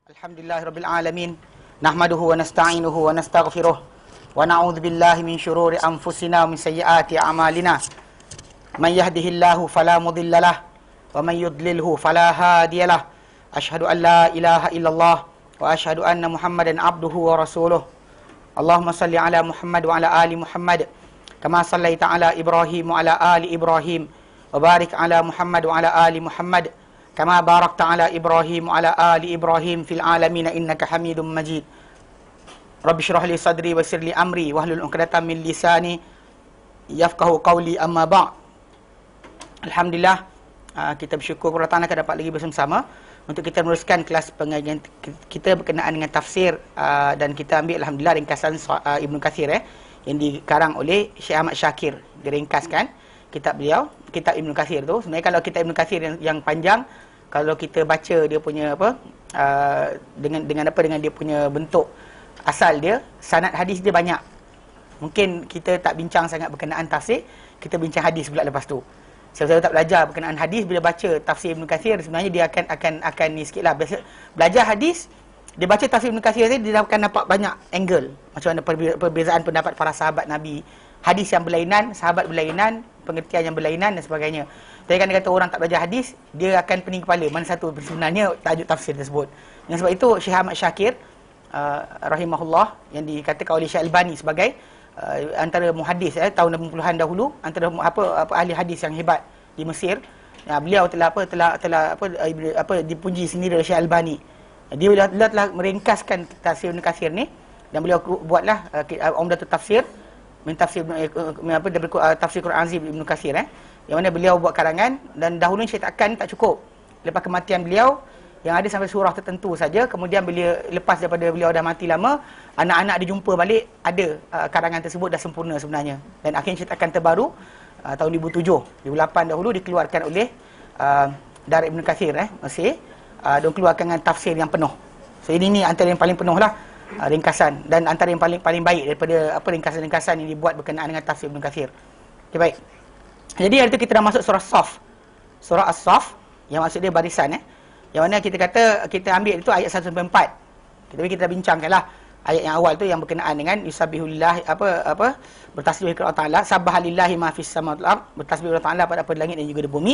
Alhamdulillahirabbil alamin. Nahmaduhu wa nasta'inuhu wa nastaghfiruh. Wa na'udzu billahi min syururi anfusina wa min sayyiati a'malina. Man yahdihillahu fala mudhillalah wa man yudlilhu fala hadiyalah. Asyhadu an la ilaha illallah wa asyhadu anna Muhammadan abduhu wa rasuluh. Allahumma salli ala Muhammad wa ala ali Muhammad kama sallaita ala Ibrahim wa ala ali Ibrahim wa barik ala Muhammad wa ala ali Muhammad kama barakta ala Ibrahim wa ala ali Ibrahim fil alamin innaka Hamidum Majid. Rabbi shrah li sadri wa yassir li amri wahlul 'uqdatam min lisani yafqahu qawli, amma ba'. Alhamdulillah, kita bersyukur kepada Allah dapat lagi bersama-sama untuk kita meneruskan kelas pengajian kita berkenaan dengan tafsir, dan kita ambil alhamdulillah ringkasan Ibnu Katsir yang dikarang oleh Syekh Ahmad Syakir. Diringkaskan kitab beliau, kitab Ibnu Katsir tu. Sebenarnya kalau kitab Ibnu Katsir yang panjang, kalau kita baca dia punya dengan dia punya bentuk asal dia, sanad hadis dia banyak. Mungkin kita tak bincang sangat berkenaan tafsir, kita bincang hadis pula lepas tu. Saya tak belajar berkenaan hadis, bila baca tafsir Ibnu Katsir sebenarnya dia akan ni sikitlah. Belajar hadis, dia baca tafsir Ibnu Katsir dia akan nampak banyak angle, macam mana perbezaan pendapat para sahabat Nabi, hadis yang berlainan, sahabat berlainan, pengertian yang berlainan dan sebagainya. Tapi kan dia kata orang tak belajar hadis, dia akan pening kepala mana satu sebenarnya tajuk tafsir tersebut. Dengan sebab itu Syekh Ahmad Syakir rahimahullah, yang dikatakan oleh Syekh Albani sebagai antara muhaddis tahun 80-an dahulu, antara ahli hadis yang hebat di Mesir. Beliau telah dipuji sendiri oleh Syekh Albani. Dia telah meringkaskan tafsir Ibnu Katsir ni, dan beliau buatlah Umdatul Tafsir min tafsir tafsir Quran Azim Ibnu Katsir, yang mana beliau buat karangan, dan dahulu syaitan tak cukup. Lepas kematian beliau yang ada sampai surah tertentu saja, kemudian lepas daripada beliau dah mati lama, anak-anak dia jumpa balik ada karangan tersebut dah sempurna sebenarnya. Dan akhirnya cetakan terbaru tahun 2007, 2008 dahulu dikeluarkan oleh Dar Ibnu Katsir Mesir, dan keluarkan dengan tafsir yang penuh. So ini antara yang paling penuh lah ringkasan, dan antara yang paling baik daripada ringkasan-ringkasan yang dibuat berkenaan dengan tafsir Ibnu Katsir. Okay, baik. Jadi hari itu kita dah masuk surah As-Saff. Surah As-Saff yang maksud dia barisan, yang mana kita kata kita ambil itu ayat 1 sampai 4. Kita bincangkanlah ayat yang awal tu yang berkenaan dengan yusabbihulillah bertasbih kepada Allah Taala, sabbahalillahi ma fis samawati wal ard, bertasbih kepada Allah Taala pada apa di langit dan juga di bumi.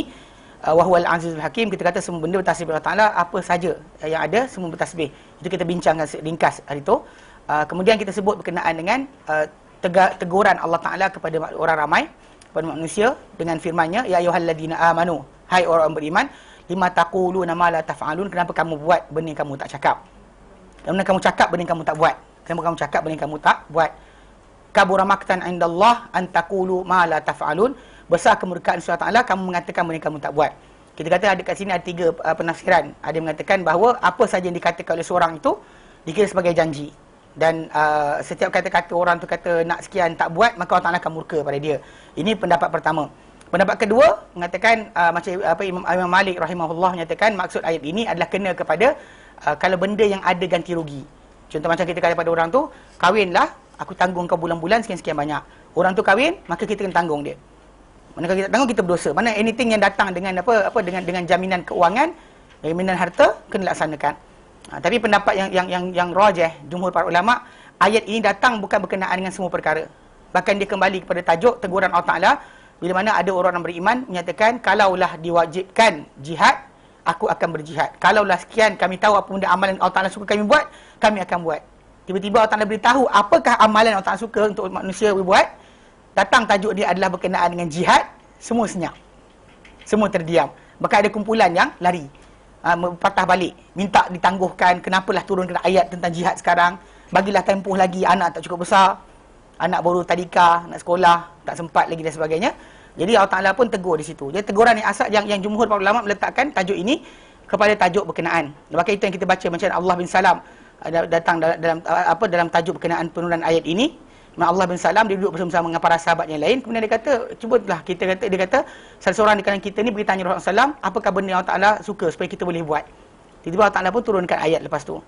Wa huwal azizul hakim, kita kata semua benda bertasbih kepada Allah Taala, apa saja yang ada semua bertasbih. Itu kita bincangkan ringkas hari itu. Kemudian kita sebut berkenaan dengan teguran Allah Taala kepada orang ramai, kepada manusia dengan firman-Nya, ya ayyuhalladzina amanu, hai orang beriman, lima taquluna ma la taf'alun, kenapa kamu buat benda yang kamu tak cakap? Kenapa kamu cakap benda yang kamu tak buat? Kenapa kamu cakap benda yang kamu tak buat? Kabura maqtan 'indallah an taqulu ma la taf'alun, besar kemurkaan Allah Taala kamu mengatakan benda yang kamu tak buat. Kita kata ada kat sini ada 3 penafsiran. Ada yang mengatakan bahawa apa saja yang dikatakan oleh seorang itu dikira sebagai janji. Dan setiap kata-kata orang tu kata nak sekian tak buat, maka Allah Taala akan murka pada dia. Ini pendapat pertama. Pendapat kedua mengatakan macam Imam Malik rahimahullah menyatakan maksud ayat ini adalah kena kepada kalau benda yang ada ganti rugi. Contoh macam kita kata pada orang tu, kahwinlah, aku tanggung kau bulan-bulan sekian-sekian banyak. Orang tu kahwin, maka kita kena tanggung dia. Manakala kita tanggung, kita berdosa. Mana anything yang datang dengan dengan jaminan keuangan, jaminan harta, kena laksanakan. Tapi pendapat yang rajih jumhur para ulama, ayat ini datang bukan berkenaan dengan semua perkara. Bahkan dia kembali kepada tajuk teguran Allah Taala, bila mana ada orang yang beriman menyatakan, kalaulah diwajibkan jihad, aku akan berjihad. Kalaulah sekian kami tahu apa benda amalan Allah Taala suka kami buat, kami akan buat. Tiba-tiba Allah Taala beritahu apakah amalan Allah Taala suka untuk manusia buat, datang tajuk dia adalah berkenaan dengan jihad, semua senyap, semua terdiam. Bahkan ada kumpulan yang lari, patah balik, minta ditangguhkan. Kenapalah turunkan ayat tentang jihad sekarang? Bagilah tempoh lagi, anak tak cukup besar, anak baru tadika, nak sekolah, tak sempat lagi dan sebagainya. Jadi Allah Taala pun tegur di situ. Jadi teguran yang asal yang jumhur para ulama meletakkan tajuk ini kepada tajuk berkenaan. Bahkan itu yang kita baca macam Allah bin Salam datang dalam tajuk berkenaan penurunan ayat ini. Allah bin Salam dia duduk bersama-sama dengan para sahabat yang lain. Kemudian dia kata, dia kata salah seorang di kalangan kita ni bertanya Rasulullah SAW, apakah benda yang Allah Taala suka supaya kita boleh buat? Tiba-tiba Allah Taala pun turunkan ayat lepas tu.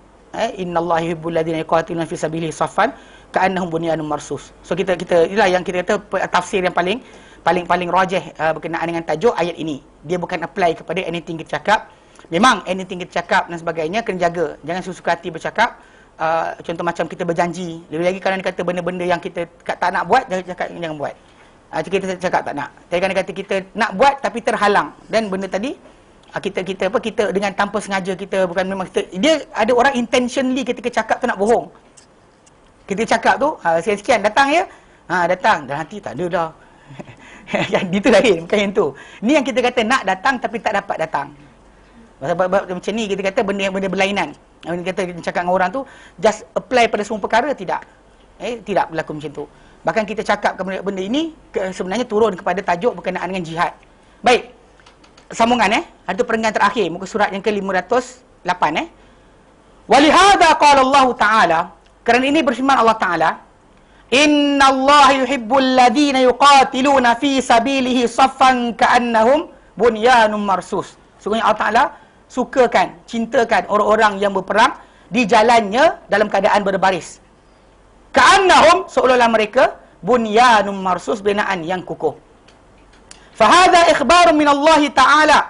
Innallaha yuhibbul ladzina yuqatiluna fi sabilihi saffan ka'annahum bunyanun marsus. So inilah yang kita kata tafsir yang paling rajih berkenaan dengan tajuk ayat ini. Dia bukan apply kepada anything kita cakap, Memang anything kita cakap dan sebagainya kena jaga. Jangan suka hati bercakap. Contoh macam kita berjanji. Lebih lagi kalau dia kata benda-benda yang kita tak nak buat, jangan buat. Kita cakap tak nak. Tapi kalau dia kata kita nak buat tapi terhalang. Dan benda tadi kita dengan tanpa sengaja kita bukan memang kita, dia ada orang intentionally ketika cakap tu nak bohong. Kita cakap tu sekian datang ya. Datang dalam hati tak ada dah. Itu lain, bukan yang tu. Ni yang kita kata nak datang tapi tak dapat datang. Macam ni kita kata benda berlainan. Kita kata kita cakap dengan orang tu just apply pada semua perkara, tidak. Tidak berlaku macam tu. Bahkan kita cakap benda ini sebenarnya turun kepada tajuk berkenaan dengan jihad. Baik. Sambungan ada perenggan terakhir muka surat yang ke-508 Walihada qala Allah Taala, kerana ini berfirman Allah Taala, innallaha yuhibbul ladina yuqatiluna fi sabilihi saffan ka'annahum bunyanun marsus. Sungguhnya Allah Taala sukakan, cintakan orang-orang yang berperang di jalannya dalam keadaan berbaris. Ka'annahum, seolah-olah mereka bunyanun marsus, binaan yang kukuh. Fahadha ikhbarun min Allah Ta'ala,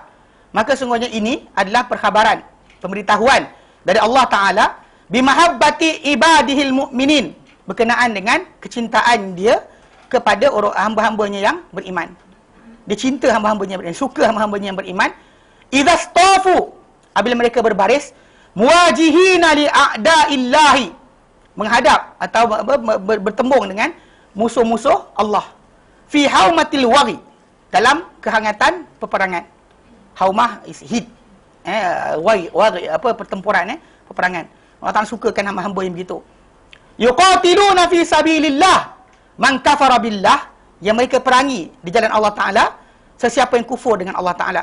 maka sungguhnya ini adalah perkhabaran, pemberitahuan dari Allah Ta'ala bimahabbati ibadihil mu'minin, berkenaan dengan kecintaan dia kepada orang hamba-hambanya yang beriman. Dia cinta hamba-hambanya yang beriman, suka hamba-hambanya yang beriman. Idza stafu, apabila mereka berbaris, muwajihina li a'da'illahi, menghadap atau bertembung dengan musuh-musuh Allah. Fi haumatil waghi, dalam kehangatan peperangan. Haumah is heat. Waghi pertempuran, peperangan. Allah Ta'ala sukakan hamba-hamba yang begitu. Yuqatiluna fi sabilillah man kafara billah, yang mereka perangi di jalan Allah Ta'ala sesiapa yang kufur dengan Allah Ta'ala.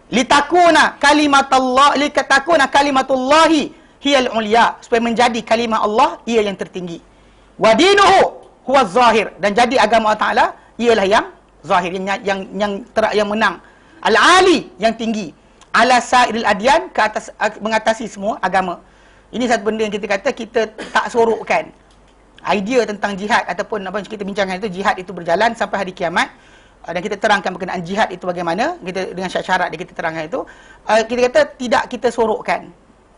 Litakuna kalimatullahi hiyal ulya, supaya menjadi kalimah Allah ia yang tertinggi. Wa dinuhu huwa zahir, dan jadi agama Allah Ta'ala ialah yang zahir, yang menang. Al-ali, yang tinggi. Ala sa'iril adyan, ke atas, mengatasi semua agama. Ini satu benda yang kita kata kita tak sorokkan. Idea tentang jihad ataupun apa yang kita bincangkan itu, jihad itu berjalan sampai hari kiamat. Dan kita terangkan berkenaan jihad itu bagaimana, kita dengan syarat-syarat dia kita terangkan itu. Kita kata tidak kita sorokkan.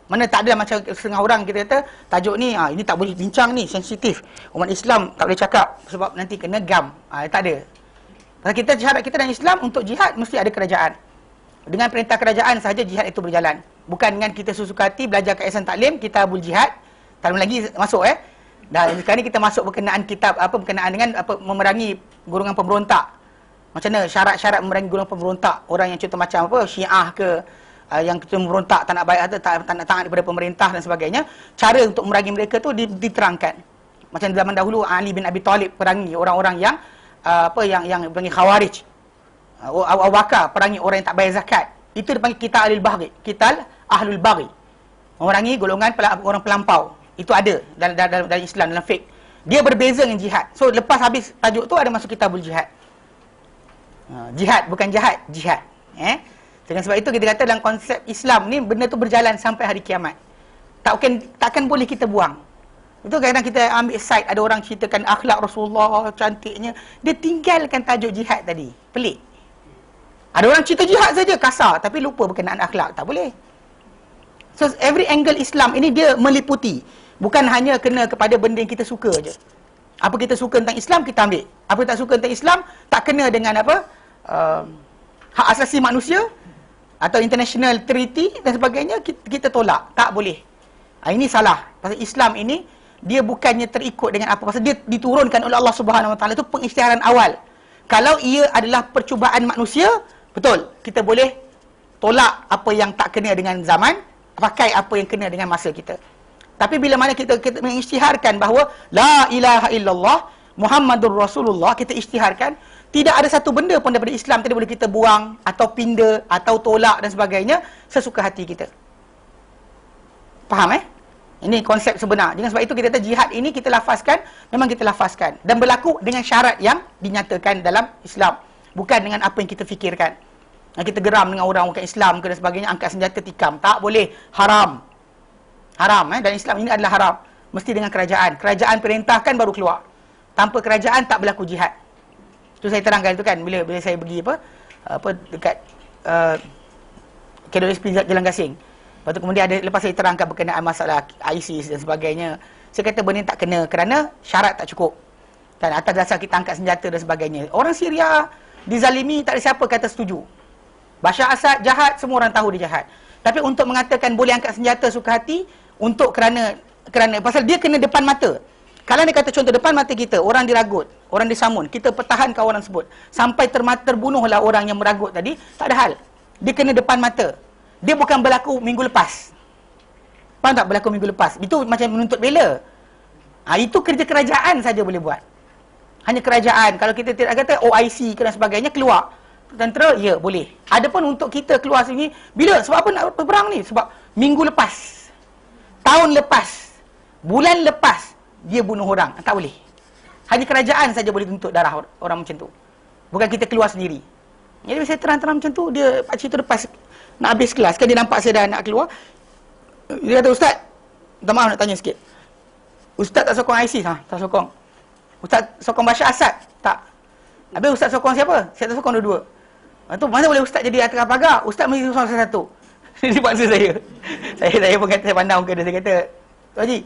Mana tak ada macam setengah orang kita kata tajuk ni ini tak boleh bincang ni, sensitif. Umat Islam tak boleh cakap sebab nanti kena gam. Tak ada. Pasal kita syarat kita dalam Islam untuk jihad mesti ada kerajaan. Dengan perintah kerajaan sahaja jihad itu berjalan. Bukan dengan kita suka hati belajar kat Ihsan Taklim, kitabul jihad. Tak lagi masuk Dan sekarang ni kita masuk berkenaan kitab berkenaan dengan memerangi golongan pemberontak. Macam mana syarat-syarat memerangi golongan pemberontak, orang yang contoh macam Syiah ke, yang kita memberontak tak nak baik atau tak nak taat daripada pemerintah dan sebagainya. Cara untuk memerangi mereka tu diterangkan. Macam zaman dahulu Ali bin Abi Talib perangi orang-orang yang yang perangi Khawarij. Abu Bakar perangi orang yang tak bayar zakat. Itu dipanggil Qital Ahlul Baghi. Memerangi golongan orang pelampau. Itu ada dalam Islam, dalam fiqh. Dia berbeza dengan jihad. So lepas habis tajuk tu ada masuk kitabul jihad. Jihad bukan jahat, jihad. Dengan sebab itu kita kata dalam konsep Islam ni benda tu berjalan sampai hari kiamat. Takkan boleh kita buang. Itu kadang kita ambil side, ada orang ceritakan akhlak Rasulullah cantiknya, dia tinggalkan tajuk jihad tadi. Pelik. Ada orang cerita jihad saja kasar tapi lupa berkenaan akhlak, tak boleh. So every angle Islam ini dia meliputi, bukan hanya kena kepada benda yang kita suka je. Apa kita suka tentang Islam kita ambil. Apa kita tak suka tentang Islam tak kena dengan hak asasi manusia atau international treaty dan sebagainya, kita tolak. Tak boleh. Ini salah. Pasal Islam ini dia bukannya terikut dengan apa, pasal dia diturunkan oleh Allah Subhanahu Wa Taala, itu pengisytiharan awal. Kalau ia adalah percubaan manusia, betul, kita boleh tolak apa yang tak kena dengan zaman, pakai apa yang kena dengan masa kita. Tapi bila mana kita mengisytiharkan bahawa la ilaha illallah Muhammadur Rasulullah, kita isytiharkan, tidak ada satu benda pun daripada Islam tidak boleh kita buang atau pinda atau tolak dan sebagainya sesuka hati kita. Faham Ini konsep sebenar. Dengan sebab itu kita kata jihad ini kita lafazkan, memang kita lafazkan dan berlaku dengan syarat yang dinyatakan dalam Islam, bukan dengan apa yang kita fikirkan. Kita geram dengan orang bukan Islam ke dan sebagainya, angkat senjata tikam, tak boleh, haram. Haram dan Islam ini adalah haram. Mesti dengan kerajaan. Kerajaan perintahkan baru keluar. Tanpa kerajaan tak berlaku jihad. Itu saya terangkan itu kan bila saya pergi dekat KWSP Jalan Gasing. Lepas tu kemudian lepas saya terangkan berkenaan masalah ISIS dan sebagainya. Saya kata benda ni tak kena kerana syarat tak cukup. Dan atas dasar kita angkat senjata dan sebagainya. Orang Syria dizalimi, tak ada siapa kata setuju. Bashar Assad jahat, semua orang tahu dia jahat. Tapi untuk mengatakan boleh angkat senjata suka hati, untuk kerana pasal dia kena depan mata. Kalau dia kata contoh depan mata kita, orang diragut, orang disamun, kita pertahankan orang sebut. Sampai terbunuhlah orang yang meragut tadi, tak ada hal. Dia kena depan mata. Dia bukan berlaku minggu lepas. Faham tak berlaku minggu lepas? Itu macam menuntut bela. Itu kerja kerajaan saja boleh buat. Hanya kerajaan. Kalau kita tidak kata OIC dan sebagainya, keluar. Tentera, ya boleh. Adapun untuk kita keluar sini, bila? Sebab apa nak berperang ni? Sebab minggu lepas, tahun lepas, bulan lepas, dia bunuh orang. Tak boleh. Hanya kerajaan saja boleh tuntut darah orang macam tu. Bukan kita keluar sendiri. Jadi saya terang-terang macam tu, dia pakcik tu lepas nak habis kelas, kan dia nampak saya dah nak keluar. Dia kata, Ustaz, minta maaf nak tanya sikit. Ustaz tak sokong ISIS? Tak sokong. Ustaz sokong Bashar Assad? Tak. Habis Ustaz sokong siapa? Saya tak sokong dua-dua. Lepas tu, mana boleh Ustaz jadi atas pagar? Ustaz mesti sokong salah satu. Dia paksa saya. Saya pun kata, saya pandang muka dia. Saya kata, Tuan Haji,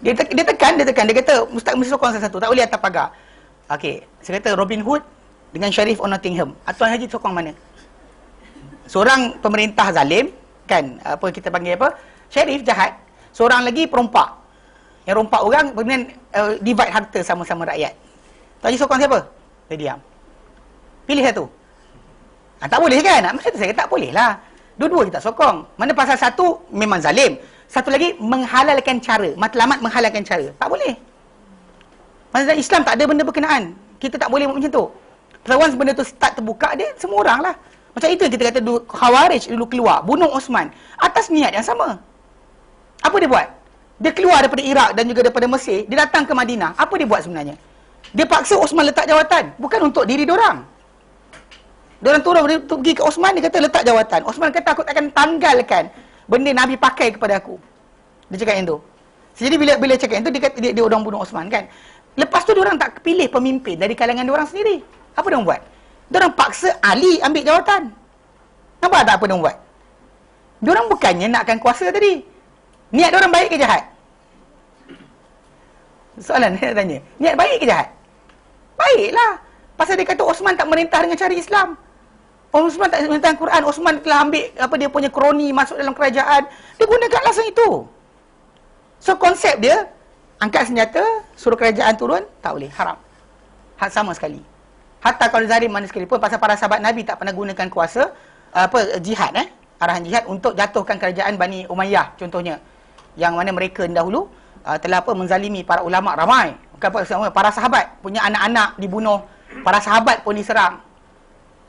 dia tekan. Dia kata, Ustaz mesti sokong salah satu. Tak boleh atas pagar. Okey. Saya kata, Robin Hood dengan Sheriff of Nottingham. Tuan Haji sokong mana? Seorang pemerintah zalim, kan, apa kita panggil apa? Sheriff jahat. Seorang lagi perompak. Yang rompak orang, kemudian divide harta sama-sama rakyat. Tuan Haji sokong siapa? Dia diam. Pilih satu. Tak boleh kan? Maksud saya tak boleh lah. Dua-dua kita sokong. Mana pasal satu memang zalim. Satu lagi menghalalkan cara. Matlamat menghalalkan cara. Tak boleh. Maksudnya Islam tak ada benda berkenaan. Kita tak boleh buat macam tu. Pasal once benda tu start terbuka, dia semua orang lah. Macam itu yang kita kata Khawarij dulu keluar, bunuh Osman atas niat yang sama. Apa dia buat? Dia keluar daripada Iraq dan juga daripada Mesir, dia datang ke Madinah. Apa dia buat sebenarnya? Dia paksa Osman letak jawatan, bukan untuk diri diorang. Diorang turun, dia pergi ke Osman, dia kata letak jawatan. Osman kata aku akan tanggalkan benda Nabi pakai kepada aku. Dia cakap yang tu. Jadi bila cakap yang tu, dia kata dia orang bunuh Osman kan. Lepas tu diorang tak pilih pemimpin dari kalangan diorang sendiri. Apa diorang buat? Diorang paksa Ali ambil jawatan. Nampak tak apa diorang buat? Diorang bukannya nakkan kuasa tadi. Niat diorang baik ke jahat? Soalan saya tanya. Niat baik ke jahat? Baiklah. Pasal dia kata Osman tak merintah dengan cara Islam. Osman tak merintah Quran. Osman telah ambil apa dia punya kroni masuk dalam kerajaan. Dia gunakan alasan itu. So konsep dia, angkat senjata, suruh kerajaan turun, tak boleh. Haram. Hak sama sekali. Hatta kalau zalim mana sekalipun, pasal para sahabat Nabi tak pernah gunakan kuasa jihad, arahan jihad untuk jatuhkan kerajaan Bani Umayyah contohnya, yang mana mereka dahulu telah menzalimi para ulama ramai, bukan para sahabat punya anak-anak dibunuh, para sahabat pun diserang,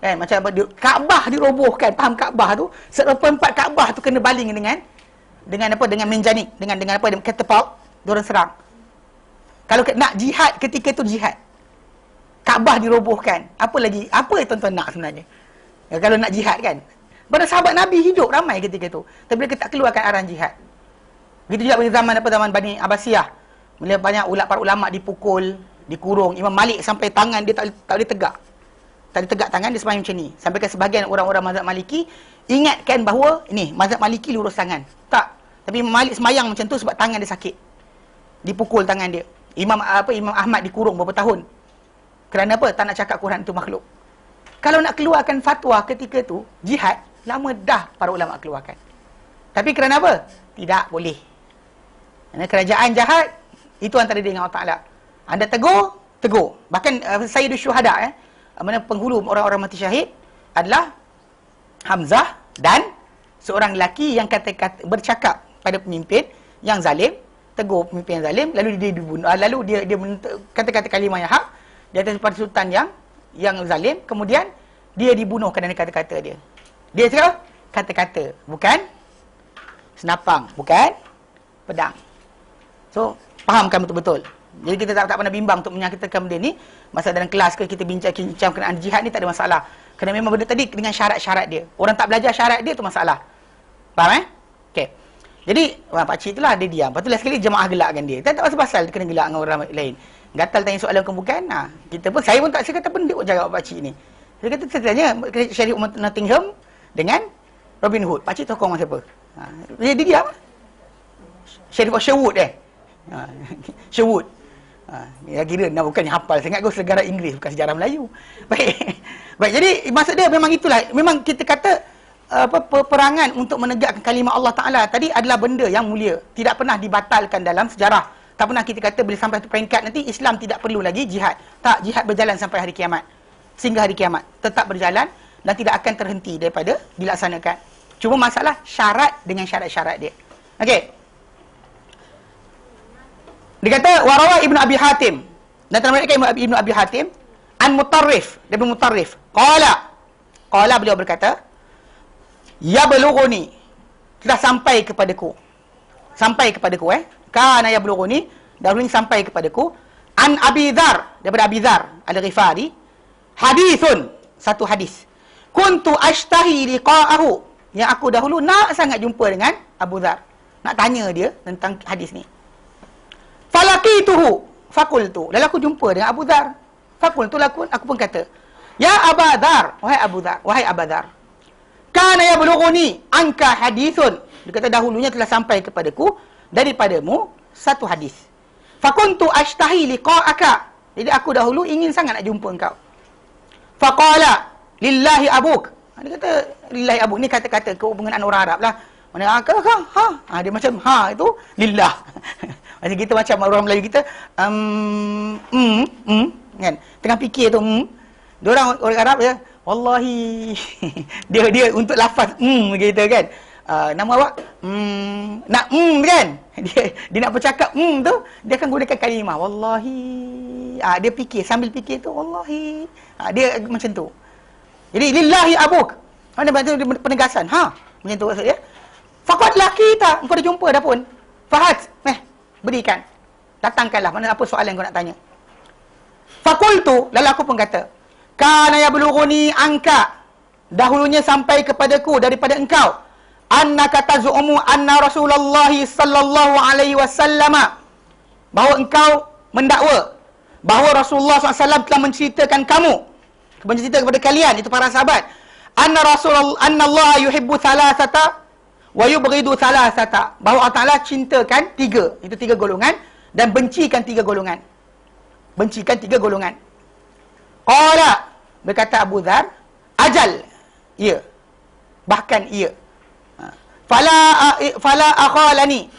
kan, macam Kaabah dirobohkan. Faham Kaabah tu, seperempat Kaabah tu kena baling dengan menjanik, dengan apa, dengan catapult, diorang serang. Kalau nak jihad ketika itu jihad, Kaabah dirobohkan. Apa lagi? Apa yang tuan-tuan nak sebenarnya? Kalau nak jihad kan. Pada sahabat Nabi hidup ramai ketika itu. Tapi mereka tak keluarkan arahan jihad. Begitu juga pada zaman Bani Abbasiyah. Bila banyak para ulama dipukul, dikurung. Imam Malik sampai tangan dia tak boleh tegak. Tak boleh tegak tangan dia sembahyang macam ni. Sampai ke sebahagian orang-orang mazhab Maliki ingatkan bahawa ini mazhab Maliki lurus tangan. Tak. Tapi Imam Malik sembahyang macam tu sebab tangan dia sakit. Dipukul tangan dia. Imam Ahmad dikurung berapa tahun. Kerana apa? Tak nak cakap Quran itu makhluk. Kalau nak keluarkan fatwa ketika tu, jihad, lama dah para ulama keluarkan. Tapi kerana apa? Tidak boleh. Kerana kerajaan jahat, itu antara dia dengan Allah Ta'ala. Anda tegur, tegur. Bahkan Sayyidul Syuhada, mana penghulu orang-orang mati syahid, adalah Hamzah dan seorang lelaki yang bercakap pada pemimpin yang zalim, tegur pemimpin yang zalim, lalu dia dibunuh, lalu dia kata-kata kalimah yang hak di atas pada sultan yang zalim, kemudian dia dibunuh kerana kata-kata dia. Dia cakap kata-kata, bukan senapang, bukan pedang. So, fahamkan betul-betul. Jadi kita tak pernah bimbang untuk menyakitkan benda ni. Masa dalam kelas ke kita bincang kenaan jihad ni tak ada masalah. Kerana memang benda tadi dengan syarat-syarat dia. Orang tak belajar syarat dia tu masalah. Faham Okey. Jadi, pakcik itulah dia diam. Lepas tu last sekali jemaah gelakkan dia. Tak pasal-pasal dia kena gelak dengan orang lain. Gatal tanya soalan bukan. Saya pun tak, saya kata benda kok jawab pakcik ni. Saya kata saya tanya Syarif Nottingham dengan Robin Hood. Pakcik tahu kau orang siapa? Dia diam. Sheriff of Sherwood Sherwood. Ya kira bukannya hafal sangat kau sejarah Inggeris, bukan sejarah Melayu. Baik. Baik, jadi maksud dia memang itulah. Memang kita kata peperangan untuk menegakkan kalimah Allah Ta'ala tadi adalah benda yang mulia. Tidak pernah dibatalkan dalam sejarah. Tak pernah kita kata bila sampai satu peringkat nanti Islam tidak perlu lagi jihad. Tak, jihad berjalan sampai hari kiamat. Sehingga hari kiamat. Tetap berjalan dan tidak akan terhenti daripada dilaksanakan. Cuma masalah syarat dengan syarat-syarat dia. Okey. Dia kata warawa Ibnu Abi Hatim. Dan termeriwayatkan Ibnu Abi Hatim an Mutarrif, daripada Mutarrif. Qala beliau berkata, ya belughuni, telah sampai kepadaku. Sampai kepadaku Kana ya belughuni, dahulu ini sampai kepadaku an Abi Dzar, daripada Abi Dzar Al-Ghifari, hadithun, satu hadis. Kuntu ashtahi liqa'ahu, yang aku dahulu nak sangat jumpa dengan Abu Dzar. Nak tanya dia tentang hadis ni. Falaqituhu faqultu, lalu aku jumpa dengan Abu Dzar. Faqultu aku pun kata, ya Abu Dzar, wahai Abu Dzar, wahai Abu Dzar, kana yablughuni anka hadithun, dia kata dahulunya telah sampai kepadaku daripadamu satu hadis. Fakuntu ashtahi liqa'aka, jadi aku dahulu ingin sangat nak jumpa engkau. Faqala lillahi abuk, dia kata lillahi abuk ni kata-kata kehubungan orang Arab lah. Mana dia macam itu lillah. Macam kita macam orang Melayu kita kan tengah fikir tu dia orang Arab ya wallahi dia untuk lafaz gitu kan. Nama awak nak kan dia nak bercakap tu dia akan gunakan kalimah wallahi. Dia fikir sambil fikir tu wallahi. Dia macam tu. Jadi lillahi abuk, mana bantu penegasan macam tu maksud dia. Faqad laqita, engkau dah jumpa dah pun. Fahad, berikan. Datangkanlah, mana apa soalan kau nak tanya. Faqultu, lalu aku pun kata, kana yablughuni anka, dahulunya sampai kepadaku daripada engkau, annaka tazumu anna Rasulullah sallallahu alaihi wasallam, bahawa engkau mendakwa bahawa Rasulullah SAW telah menceritakan menceritakan kepada kalian, itu para sahabat, anna Allah yuhibbu thalathata wa yubghidu thalathata, bahawa Allah Ta'ala cintakan itu tiga golongan, dan bencikan tiga golongan. Qala, berkata Abu Dzar, ajal, ya, bahkan iya. Fala akhalani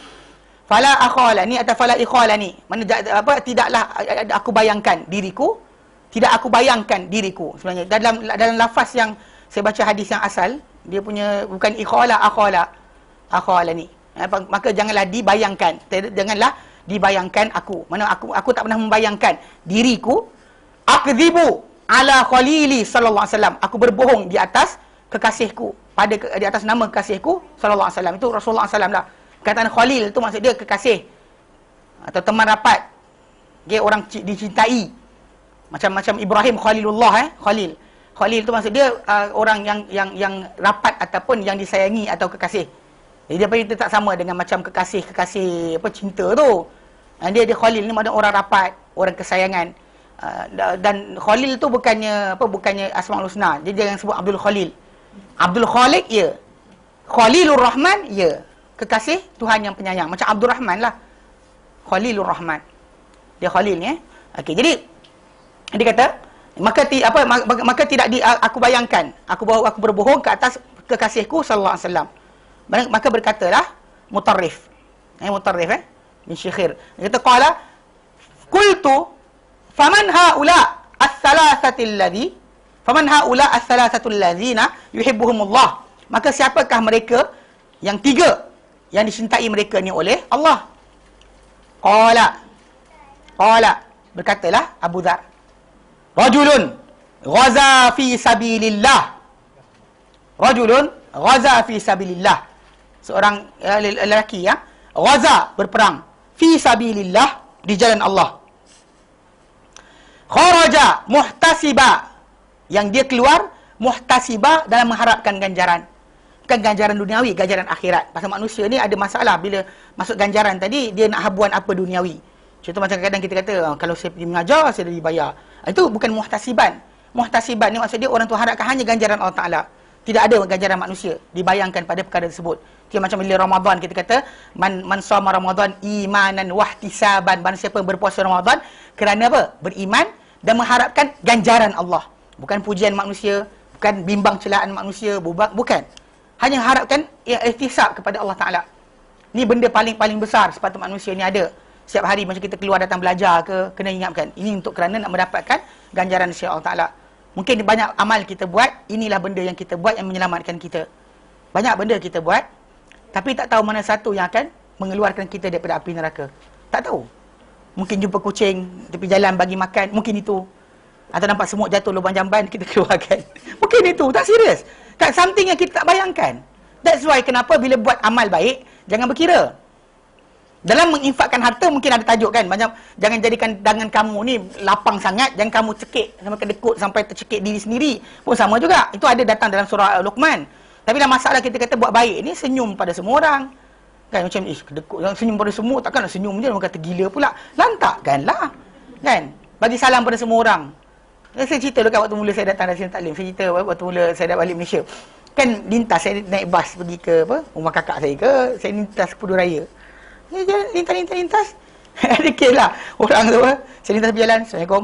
atau fala ikhalani, mana tidaklah aku bayangkan diriku, sebenarnya dalam lafaz yang saya baca hadis yang asal, dia punya bukan akhalani. Maka janganlah dibayangkan aku. Mana aku tak pernah membayangkan diriku akdzibu ala khalili sallallahu alaihi wasallam. Aku berbohong di atas kekasihku, di atas nama kekasihku sallallahu alaihi wasallam. Itu Rasulullah SAW lah. Kataan khalil tu maksud dia kekasih atau teman rapat. Dia orang dicintai. Macam Ibrahim Khalilullah Khalil tu maksud dia orang yang rapat ataupun yang disayangi atau kekasih. Jadi dia tak sama dengan macam kekasih cinta tu. Dia Khalil ni maknanya orang rapat, orang kesayangan. Dan Khalil tu bukannya Asmaul Husna. Jadi dia yang sebut Abdul Khalil. Abdul Khaliq ya. Khalilur Rahman ya. Kekasih Tuhan yang penyayang. Macam Abdul Rahman lah. Khalilur Rahman. Dia Khalil ni. Okey, jadi dia kata maka tidak aku bayangkan aku berbohong ke atas kekasihku sallallahu alaihi wasallam. Maka berkatalah Mutarrif bin Syikhir, dia kata qala qultu faman haula as-salasatu allazina yuhibbuhumullah, maka siapakah mereka yang tiga yang dicintai mereka ni oleh Allah. Qala berkatalah Abu Dzar, rajulun ghaza fi sabilillah, seorang lelaki yang ghaza, berperang, fi sabilillah, di jalan Allah. Kharaja muhtasiba, yang dia keluar muhtasiba dalam mengharapkan ganjaran. Bukan ganjaran duniawi, ganjaran akhirat. Pasal manusia ni ada masalah bila masuk ganjaran tadi, dia nak habuan apa duniawi. Contoh macam kadang-kadang kita kata, kalau saya pergi mengajar, saya dah dibayar. Itu bukan muhtasiban. Muhtasiban ni maksud dia orang tu harapkan hanya ganjaran Allah Ta'ala. Tidak ada ganjaran manusia dibayangkan pada perkara tersebut. Dia macam bila Ramadan kita kata man shoma Ramadan imanan wahtisaban, barang siapa berpuasa Ramadan kerana apa? Beriman dan mengharapkan ganjaran Allah. Bukan pujian manusia, bukan bimbang celaan manusia, bukan. Hanya harapkan ihtisab kepada Allah Taala. Ni benda paling besar sepatutnya manusia ni ada. Setiap hari macam kita keluar datang belajar ke, kena ingatkan. Ini untuk kerana nak mendapatkan ganjaran dari Allah Taala. Mungkin banyak amal kita buat, inilah benda yang kita buat yang menyelamatkan kita. Banyak benda kita buat, tapi tak tahu mana satu yang akan mengeluarkan kita daripada api neraka. Tak tahu. Mungkin jumpa kucing tepi jalan bagi makan, mungkin itu. Atau nampak semut jatuh lubang jamban, kita keluarkan. Mungkin itu, tak serius. Tak something yang kita tak bayangkan. That's why kenapa bila buat amal baik, jangan berkira. Dalam menginfakkan harta mungkin ada tajuk kan, macam jangan jadikan tangan kamu ni lapang sangat, jangan kamu cekik sampai kedekut sampai tercekik diri sendiri. Pun sama juga. Itu ada datang dalam surah Luqman. Tapi dalam masalah kita kata buat baik ni, senyum pada semua orang. Kan macam kedekut, yang senyum pada semua, takkan nak senyum je orang kata gila pula. Lantakkanlah. Kan? Bagi salam pada semua orang. Saya cerita dekat waktu mula saya datang dari sini taklim. Saya cerita waktu mula saya dah balik Malaysia. Kan lintas, saya naik bas pergi ke rumah kakak saya ke, saya lintas Pudu Raya. Ni jalan lintas. Ada kes lah orang tu. Saya lintas berjalan. Assalamualaikum.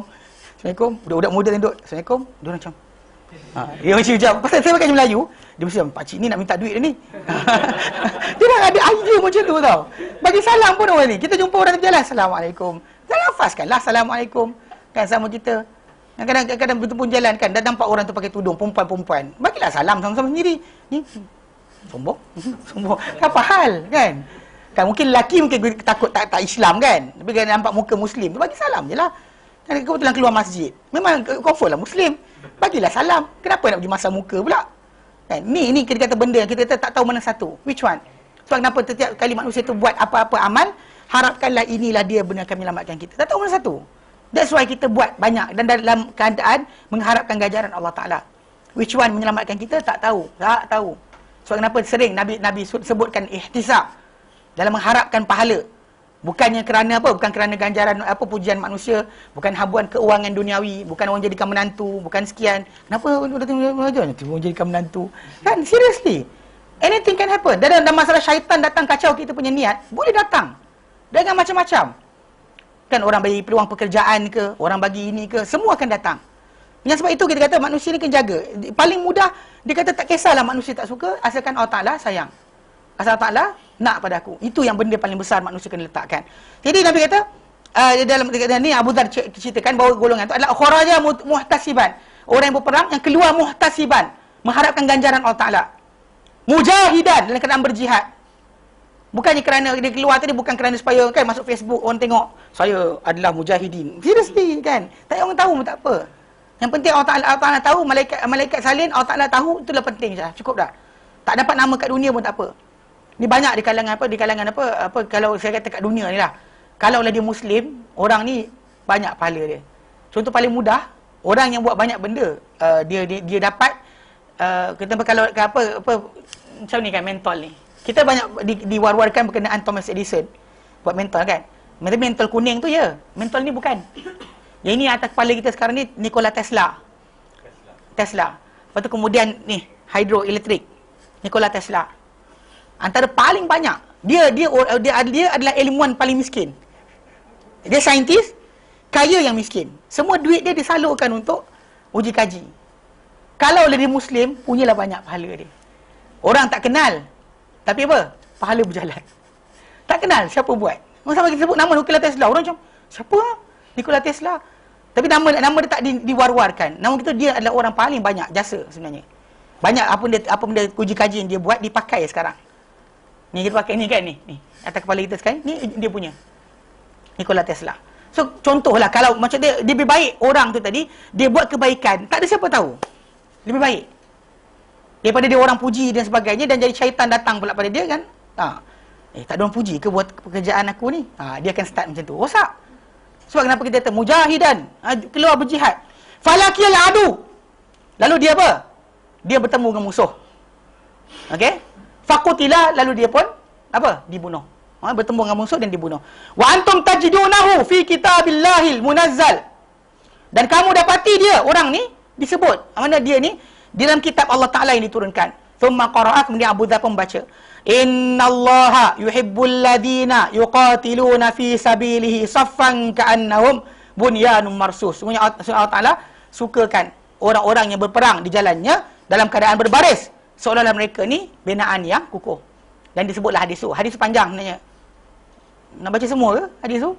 Assalamualaikum. Budak-budak muda tenduk. Assalamualaikum. Dia macam. Dia macam jawab. Pasal saya pakai Melayu. Dia mesti pakcik ni nak minta duit dia ni. Dia dah ada idea macam tu tau. Bagi salam pun orang ni. Kita jumpa orang berjalan. Assalamualaikum. Dah lafazkanlah Assalamualaikum. Kan sama kita. Kadang-kadang betul pun jalan kan. Dah nampak orang tu pakai tudung. Perempuan-perempuan. Bagilah salam sama-sama sendiri. Ni. Sombong. Sombong. Apa hal kan? Kan mungkin lelaki mungkin takut tak Islam kan. Tapi kalau nampak muka Muslim tu bagi salam je lah. Kan kebetulan keluar masjid. Memang confirm lah Muslim. Bagilah salam. Kenapa nak pergi masa muka pula? Kan? Ni kita kata benda yang kita tak tahu mana satu. Which one? Sebab kenapa setiap kali manusia tu buat apa-apa amal, harapkanlah inilah dia benar akan menyelamatkan kita. Tak tahu mana satu. That's why kita buat banyak. Dan dalam keadaan mengharapkan ganjaran Allah Ta'ala. Which one menyelamatkan kita? Tak tahu. Tak tahu. Sebab kenapa sering Nabi sebutkan ihtisab. Dalam mengharapkan pahala. Bukannya kerana apa? Bukan kerana ganjaran pujian manusia, bukan habuan keuangan duniawi, bukan orang jadikan menantu, bukan sekian. Kenapa orang datang belajar nanti orang jadikan menantu? Kan seriously. Anything can happen. Dan dalam masalah syaitan datang kacau kita punya niat, boleh datang. Dengan macam-macam. Kan orang bagi peluang pekerjaan ke, orang bagi ini ke, semua akan datang. Yang sebab itu kita kata manusia ni kena jaga. Paling mudah dia kata tak kisahlah manusia tak suka asalkan Allah Taala sayang. Asal Allah Ta'ala nak pada aku. Itu yang benda paling besar manusia kena letakkan. Jadi Nabi kata, dalam ni Abu Dhar ceritakan bahawa golongan itu adalah kharaja muhtasiban. Orang yang berperang, yang keluar muhtasiban. Mengharapkan ganjaran Allah Ta'ala. Mujahidan, dalam keadaan berjihad. Bukannya kerana dia keluar tadi, bukan kerana supaya kan masuk Facebook, orang tengok, saya adalah mujahidin. Seriously kan? Tak orang tahu pun tak apa. Yang penting Allah Ta'ala tahu, malaikat salin, Allah Ta'ala tahu, itulah penting saja. Cukup dah. Tak dapat nama kat dunia pun tak apa. Ni banyak di kalangan kalau saya kata kat dunia ni lah. Kalau lah dia Muslim, orang ni banyak pahala dia. Contoh paling mudah, orang yang buat banyak benda, dia dapat kita kalau macam ni kan mentol ni. Kita banyak diwar-warkan berkenaan Thomas Edison buat mentol kan. Mentol kuning tu ya. Mentol ni bukan. Yang ini atas kepala kita sekarang ni Nikola Tesla. Lepas tu kemudian ni hydroelectric. Nikola Tesla. Antara paling banyak dia adalah ilmuwan paling miskin. Dia saintis kaya yang miskin. Semua duit dia disalurkan untuk uji kaji. Kalau dia Muslim, punyalah banyak pahala dia. Orang tak kenal, tapi apa? Pahala berjalan. Tak kenal siapa buat. Sama kita sebut nama Nikola Tesla, orang macam siapa? Nikola Tesla. Tapi nama dia tak diwar-warkan. Nama kita dia adalah orang paling banyak jasa sebenarnya. Banyak apa benda uji kaji yang dia buat dipakai sekarang. Ni kita pakai ni kan ni atas kepala kita sekarang ni dia punya Nikola Tesla. So contohlah kalau macam dia lebih baik orang tu tadi dia buat kebaikan, tak ada siapa tahu. Lebih baik daripada dia orang puji dan sebagainya dan jadi syaitan datang pula pada dia kan. Tak ada orang puji ke buat pekerjaan aku ni. Dia akan start macam tu. Rosak. Sebab kenapa kita kata mujahidan, keluar berjihad. Falakiyal adu. Lalu dia apa? Dia bertemu dengan musuh. Okey? Faqutila, lalu dia pun apa? Dibunuh. Bertemu dengan musuh dan dibunuh. Wa antum tajidunahu fi kitabillahil munazzal. Dan kamu dapati dia, orang ni disebut. Mana dia ni? Di dalam kitab Allah Ta'ala yang diturunkan. Thumma qara'a, kemudian Abu Dhar pun membaca. Innallaha yuhibbul ladina yuqatiluna fi sabilihi saffan ka'annahum bunyanun marsus. Sungguhnya Allah Ta'ala sukakan orang-orang yang berperang di jalannya dalam keadaan berbaris. Seolah-olah mereka ni binaan yang kukuh. Dan disebutlah hadis tu. Hadis panjang sebenarnya. Nak baca semua ke hadis tu?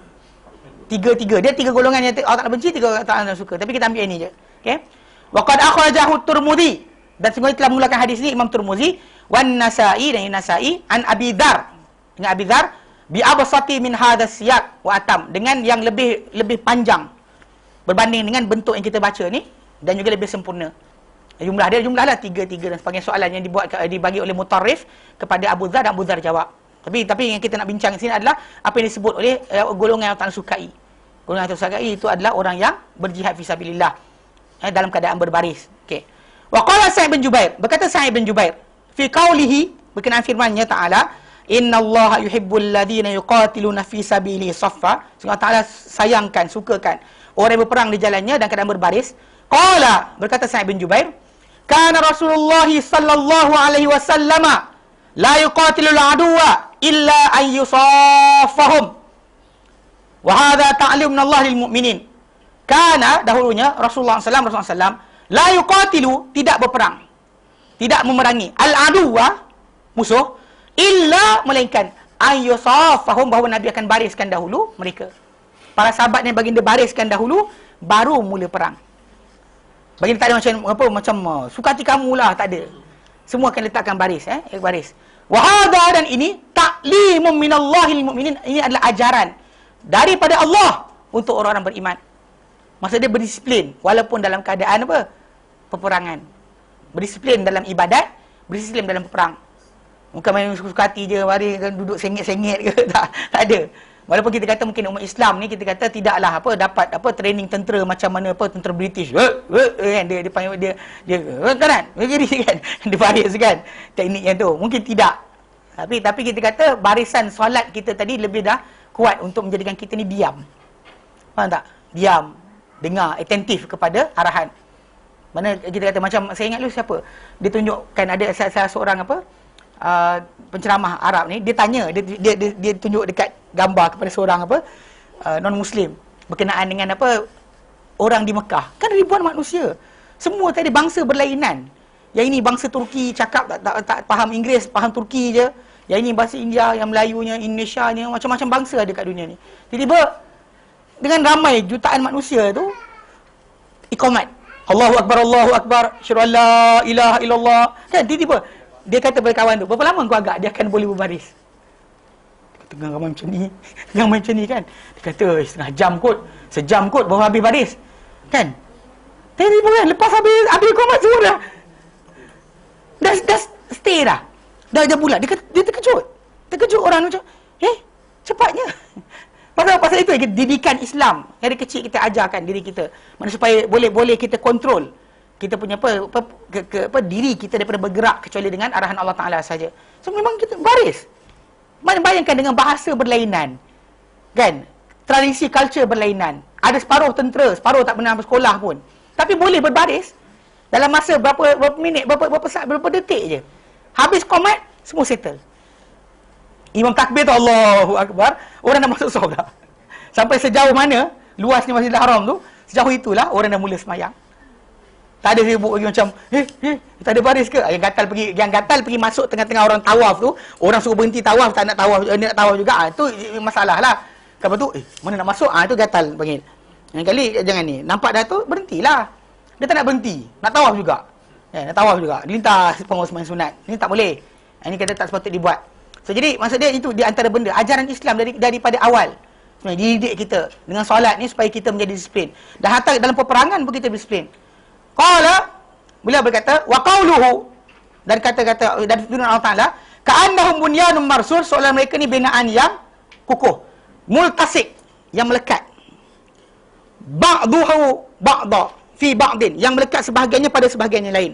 Tiga. Dia tiga golongan yang Allah Ta'ala benci, tiga Allah Ta'ala suka. Tapi kita ambil yang ni je. Okay? Wa qad akhrajahu Tirmidzi. Dan sungguh telah mengeluarkan hadis ni Imam Tirmidzi, wan Nasa'i dan Nasa'i an Abi Dzar. Dengan Abi Dzar bi absati min hadzal siyaq wa atam, dengan yang lebih panjang berbanding dengan bentuk yang kita baca ni, dan juga lebih sempurna. Jumlahlah tiga dan sebagainya, soalan yang dibagi oleh Mutarrif kepada Abu Dzar, dan Abu Dzar jawab. Tapi yang kita nak bincang di sini adalah apa yang disebut oleh golongan yang tak sukai. Golongan yang tak sukai itu adalah orang yang berjihad fisabilillah dalam keadaan berbaris. Okey. Wa qala Sa'id bin Jubair, berkata Sa'id bin Jubair fi qaulihi, berkenaan firman-Nya Ta'ala, innallaha yuhibbul ladina yuqatiluna fi sabilihi saffa. Sungguh Ta'ala sayangkan, sukakan orang yang berperang di jalannya dan keadaan berbaris. Qala, berkata Sa'id bin Jubair, kana Rasulullah sallallahu alaihi wasallam la yuqatilul aduwa illa an yusaffahum. Wa hadha ta'lim min Allah lil mu'minin. Kana, dahulunya Rasulullah SAW la yuqatilu, tidak berperang, tidak memerangi al-aduwa, musuh, illa, melainkan ayyusafahum, bahawa Nabi akan bariskan dahulu mereka. Para sahabat yang baginda bariskan dahulu, baru mula perang. Baginda tak ada macam suka hati kamulah, tak ada. Semua akan letakkan baris, baris. Wa hadha, dan ini ta'limun minallahi lil mu'minin, ini adalah ajaran daripada Allah untuk orang-orang beriman. Maksud dia berdisiplin walaupun dalam keadaan apa? Peperangan. Berdisiplin dalam ibadat, berdisiplin dalam perang. Bukan main suka hati je, mari duduk sengit-sengit ke, tak ada. Walaupun kita kata mungkin umat Islam ni, kita kata tidaklah dapat training tentera macam mana tentera British. Kan dia panggil dia kan? Begini kan. Dia baris kan teknik yang tu. Mungkin tidak. Tapi kita kata barisan solat kita tadi lebih dah kuat untuk menjadikan kita ni diam. Faham tak? Diam. Dengar, atentif kepada arahan. Mana kita kata macam, saya ingat dulu siapa, dia tunjukkan ada salah seorang penceramah Arab ni, dia tanya, dia tunjuk dekat gambar kepada seorang non muslim berkenaan dengan orang di Mekah. Kan ribuan manusia, semua tadi bangsa berlainan. Yang ini bangsa Turki, cakap tak faham Inggeris, faham Turki je. Yang ini bahasa India, yang Melayunya, Indonesianya, macam-macam bangsa ada kat dunia ni. Tiba-tiba dengan ramai jutaan manusia tu iqamat, Allahu Akbar, syadu an la ilaha illallah. Kan tiba-tiba dia kata kepada kawan tu, berapa lama kau agak dia akan boleh berbaris? Dia kata, tengah ramai macam ni kan. Dia kata, setengah jam kot, sejam kot baru habis baris. Kan? Tiba-tiba kan, lepas habis iqamat semua dah stay dah. Dah bulat. Dia terkejut orang macam, cepatnya. Pasal itu didikan Islam. Dari kecil kita ajarkan diri kita, mana supaya boleh kita kontrol kita punya diri kita daripada bergerak kecuali dengan arahan Allah Ta'ala saja. So memang kita baris. Bayangkan dengan bahasa berlainan. Kan? Tradisi, culture berlainan. Ada separuh tentera, separuh tak pernah bersekolah pun. Tapi boleh berbaris dalam masa berapa minit, berapa detik je. Habis komat, semua settle. Imam takbir tu Allahu Akbar, orang dah masuk solat dah. Sampai sejauh mana luasnya Masjidil Haram tu, sejauh itulah orang dah mula semayang. Tak ada sibuk lagi macam tak ada baris ke? Yang gatal pergi masuk tengah-tengah orang tawaf tu, orang suruh berhenti tawaf, tak nak tawaf, dia nak tawaf juga. Tu masalah lah. Lepas tu mana nak masuk? Itu gatal panggil. Yang kali jangan ni. Nampak dah tu berhentilah. Dia tak nak berhenti, nak tawaf juga. Nak tawaf juga. Lintas pengusaha sunat. Ini tak boleh. Ini kata tak sepatut dibuat. So, jadi maksud dia itu di antara benda ajaran Islam daripada awal. Sebenarnya dididik kita dengan solat ni supaya kita menjadi disiplin. Dan hatta dalam peperangan pun kita disiplin. Qala, beliau berkata, wa qauluhu, dan kata-kata dari firman Allah Taala, ka'annahum bunyanun marsus, seolah mereka ni binaan yang kukuh, multasik, yang melekat. Ba'duhu ba'da fi ba'din, yang melekat sebahagiannya pada sebahagian yang lain.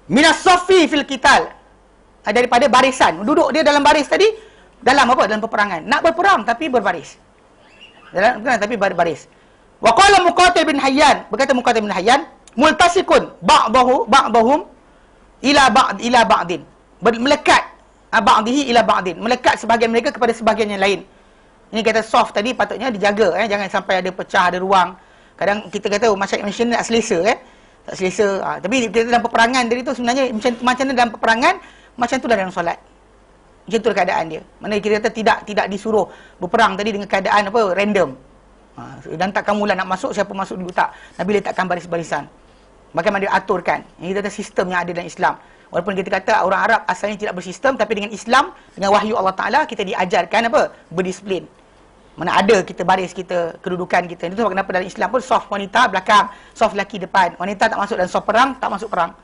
Minas safi fil qital, daripada barisan. Duduk dia dalam baris tadi, dalam dalam peperangan. Nak berperang tapi berbaris. Tapi berbaris. Wa qala Muqatil bin Hayyan, berkata Muqatil bin Hayyan, multasikun ba'dahum ila ba'din. Melekat ba'dihi ila ba'din. Melekat sebahagian mereka kepada sebahagian yang lain. Ini kata soft tadi patutnya dijaga, jangan sampai ada pecah, ada ruang. Kadang kita kata macam nak selesa, tak selesa. Tapi kita dalam peperangan tadi tu sebenarnya macam mana dalam peperangan, macam tu dalam solat. Macam tu keadaan dia. Mana kita kata tidak disuruh berperang tadi dengan keadaan random. Dan tak kamu lah nak masuk, siapa masuk dulu tak. Nabi letakkan baris-barisan. Bagaimana dia aturkan. Ini kita kata sistem yang ada dalam Islam. Walaupun kita kata orang Arab asalnya tidak bersistem, tapi dengan Islam, dengan wahyu Allah Ta'ala, kita diajarkan berdisiplin. Mana ada kita baris kita, kedudukan kita. Itu sebab kenapa dalam Islam pun soft wanita belakang, soft lelaki depan. Wanita tak masuk dalam soft perang, tak masuk perang.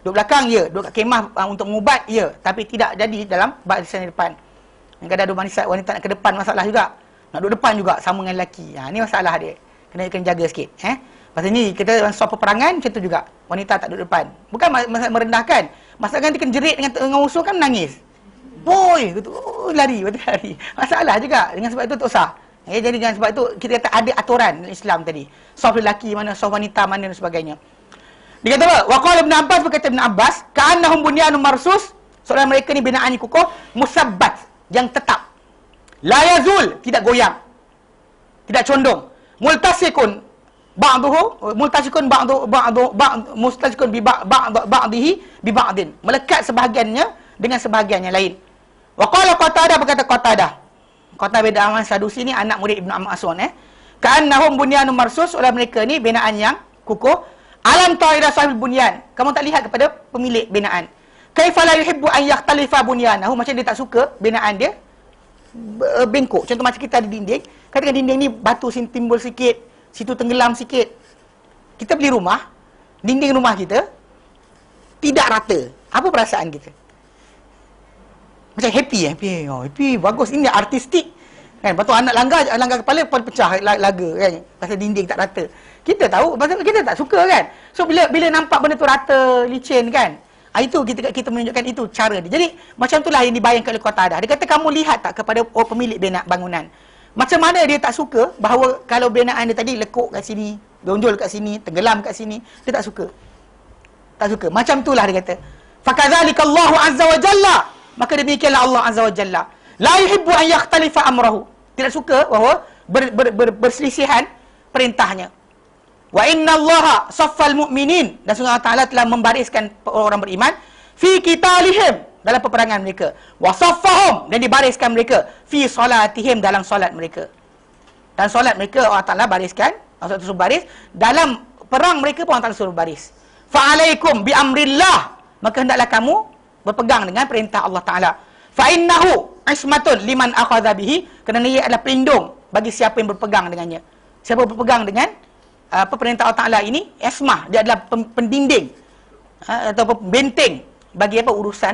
Duduk belakang, ya. Duduk kat kemah untuk mengubat, ya. Tapi tidak jadi dalam barisan di depan. Kadang-kadang ada wanita nak ke depan, masalah juga. Nak duduk depan juga, sama dengan lelaki. Ini masalah dia. Kena jaga sikit. Pasal ni, kita dalam soft peperangan, macam tu juga. Wanita tak duduk depan. Bukan masalah merendahkan. Masalah nanti kena jerit dengan musuh kan menangis. Boy, lari, betul lari. Masalah juga. Dengan sebab itu tak usah. Jadi dengan sebab itu kita kata ada aturan dalam Islam tadi. Soft lelaki mana, soft wanita mana dan sebagainya. Dia kata apa? Waqala Ibn Abbas, berkata Ibn Abbas, ka'annahum bunyanun marsus, seorang mereka ni binaan yang kukuh, musabbat, yang tetap. La yazul, tidak goyang. Tidak condong. Multasikun ba'dihi bi ba'din. Melekat sebahagiannya dengan sebahagian yang lain. Wa qala Qatadah, berkata Qatadah bin Da'aman Sadusi ni anak murid Ibn Mas'ud ka'annahum bunyanun marsus, oleh mereka ni binaan yang kukuh. Alam ta'ira sahibul bunyan, kamu tak lihat kepada pemilik binaan. Kaifa la yuhibbu an yakhtalifa bunyanahu, macam dia tak suka binaan dia bengkok. Contoh macam kita ada dinding, katakan dinding ni batu sini timbul sikit, situ tenggelam sikit. Kita beli rumah, dinding rumah kita tidak rata. Apa perasaan kita? Macam happy. Happy, bagus. Ini artistik. Kan? Lepas tu anak langgar kepala pecah laga kan. Pasal dinding tak rata. Kita tahu, pasal kita tak suka kan. So bila nampak benda tu rata, licin kan. Itu kita menunjukkan itu cara dia. Jadi macam itulah yang dibayangkan oleh Qatadah. Dia kata kamu lihat tak kepada pemilik bangunan. Macam mana dia tak suka bahawa kalau binaan dia tadi lekuk kat sini, gonjol kat sini, tenggelam kat sini, dia tak suka. Tak suka. Macam itulah dia kata. Fakadzalikallahu azza wa jalla. Maka demikianlah Allah azza wa jalla. La yuhibbu an yakhtalifa amrahu. Tidak suka bahawa berselisihan perintahnya. Wa innallaha saffal mu'minin, dan sungguh Allah Ta'ala telah membariskan orang beriman fi qitalihim, dalam peperangan mereka. Wa saffahum, dan dibariskan mereka fi solatihim, dalam solat mereka. Dan solat mereka Allah Ta'ala bariskan, Allah suruh baris. Dalam perang mereka pun Allah Ta'ala suruh baris. Fa alaikum bi amrillah, maka hendaklah kamu berpegang dengan perintah Allah Ta'ala. Fa innahu ismatun liman akhadha bihi, kerana ia adalah pelindung bagi siapa yang berpegang dengannya. Siapa berpegang dengan perintah Allah Ta'ala ini, ismah, dia adalah pendinding atau benteng bagi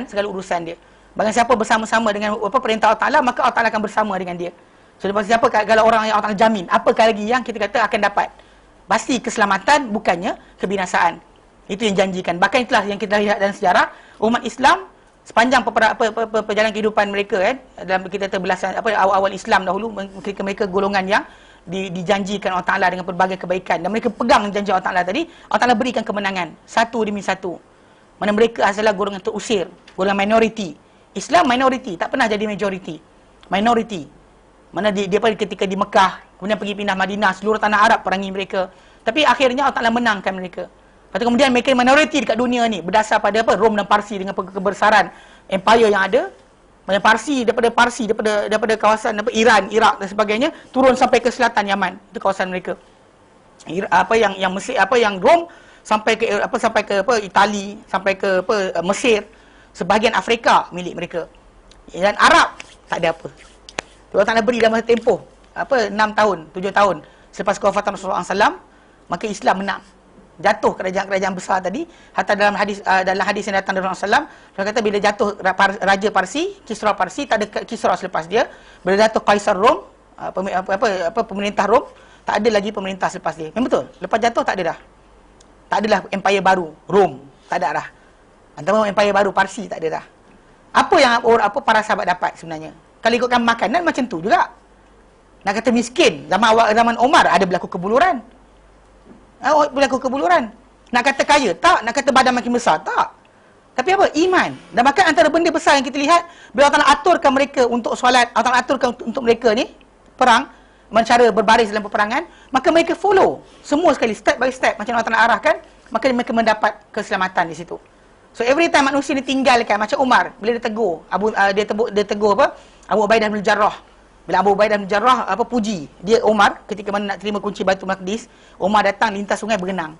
segala urusan dia. Bagi siapa bersama-sama dengan perintah Allah Ta'ala, maka Allah Ta'ala akan bersama dengan dia. So siapa kalau orang yang Allah Ta'ala jamin, apakah lagi yang kita kata akan dapat? Pasti keselamatan, bukannya kebinasaan. Itu yang janjikan. Bahkan itulah yang kita lihat dalam sejarah umat Islam sepanjang perjalanan kehidupan mereka dalam kita terbelasan awal-awal Islam dahulu, mereka golongan yang dijanjikan Allah Ta'ala dengan pelbagai kebaikan, dan mereka pegang janji Allah Ta'ala tadi. Allah Ta'ala berikan kemenangan satu demi satu. Mana mereka adalah golongan terusir, golongan minoriti. Islam minoriti, tak pernah jadi majoriti. Minoriti. Mana dia ketika di Mekah, kemudian pergi pindah Madinah, seluruh tanah Arab perangi mereka. Tapi akhirnya Allah Ta'ala menangkan mereka. Lepas tu kemudian mereka minoriti dekat dunia ni, berdasar pada Rom dan Parsi dengan kebesaran empire yang ada. Daripada kawasan Iran, Iraq dan sebagainya, turun sampai ke selatan Yaman. Itu kawasan mereka. Yang Mesir, yang Rom sampai ke Itali, sampai ke Mesir, sebahagian Afrika milik mereka. Dan Arab tak ada apa. Allah Ta'ala beri dalam masa tempoh 6 tahun, 7 tahun selepas kewafatan Rasulullah SAW, maka Islam menang. Jatuh kerajaan-kerajaan besar tadi. Hatta dalam hadis yang datang dari Rasulullah SAW, dia kata bila jatuh Raja Parsi, Kisra Parsi, tak ada Kisra selepas dia. Bila jatuh Kaisar Rom, pemerintah Rom, tak ada lagi pemerintah selepas dia. Memang betul. Lepas jatuh tak ada dah. Tak adalah empire baru Rom, tak ada dah. Antara empire baru Parsi tak ada dah. Apa yang para sahabat dapat sebenarnya? Kalau ikutkan makanan macam tu juga. Nak kata miskin, zaman Umar ada berlaku kebuluran. Nak kata kaya? Tak. Nak kata badan makin besar? Tak. Tapi apa? Iman. Dan bahkan antara benda besar yang kita lihat, bila Allah Ta'ala aturkan mereka untuk solat, Allah Ta'ala aturkan untuk mereka ni, perang, cara berbaris dalam peperangan, maka mereka follow. Semua sekali, step by step, macam Allah Ta'ala arahkan, maka mereka mendapat keselamatan di situ. So every time manusia ni tinggalkan, macam Umar, bila dia tegur, dia tegur apa? Abu Ubaidah bin Jarrah. Bila Abu Ubaidah bin Jarrah puji dia Umar ketika mana nak terima kunci Baitul Maqdis, Umar datang lintas sungai berenang.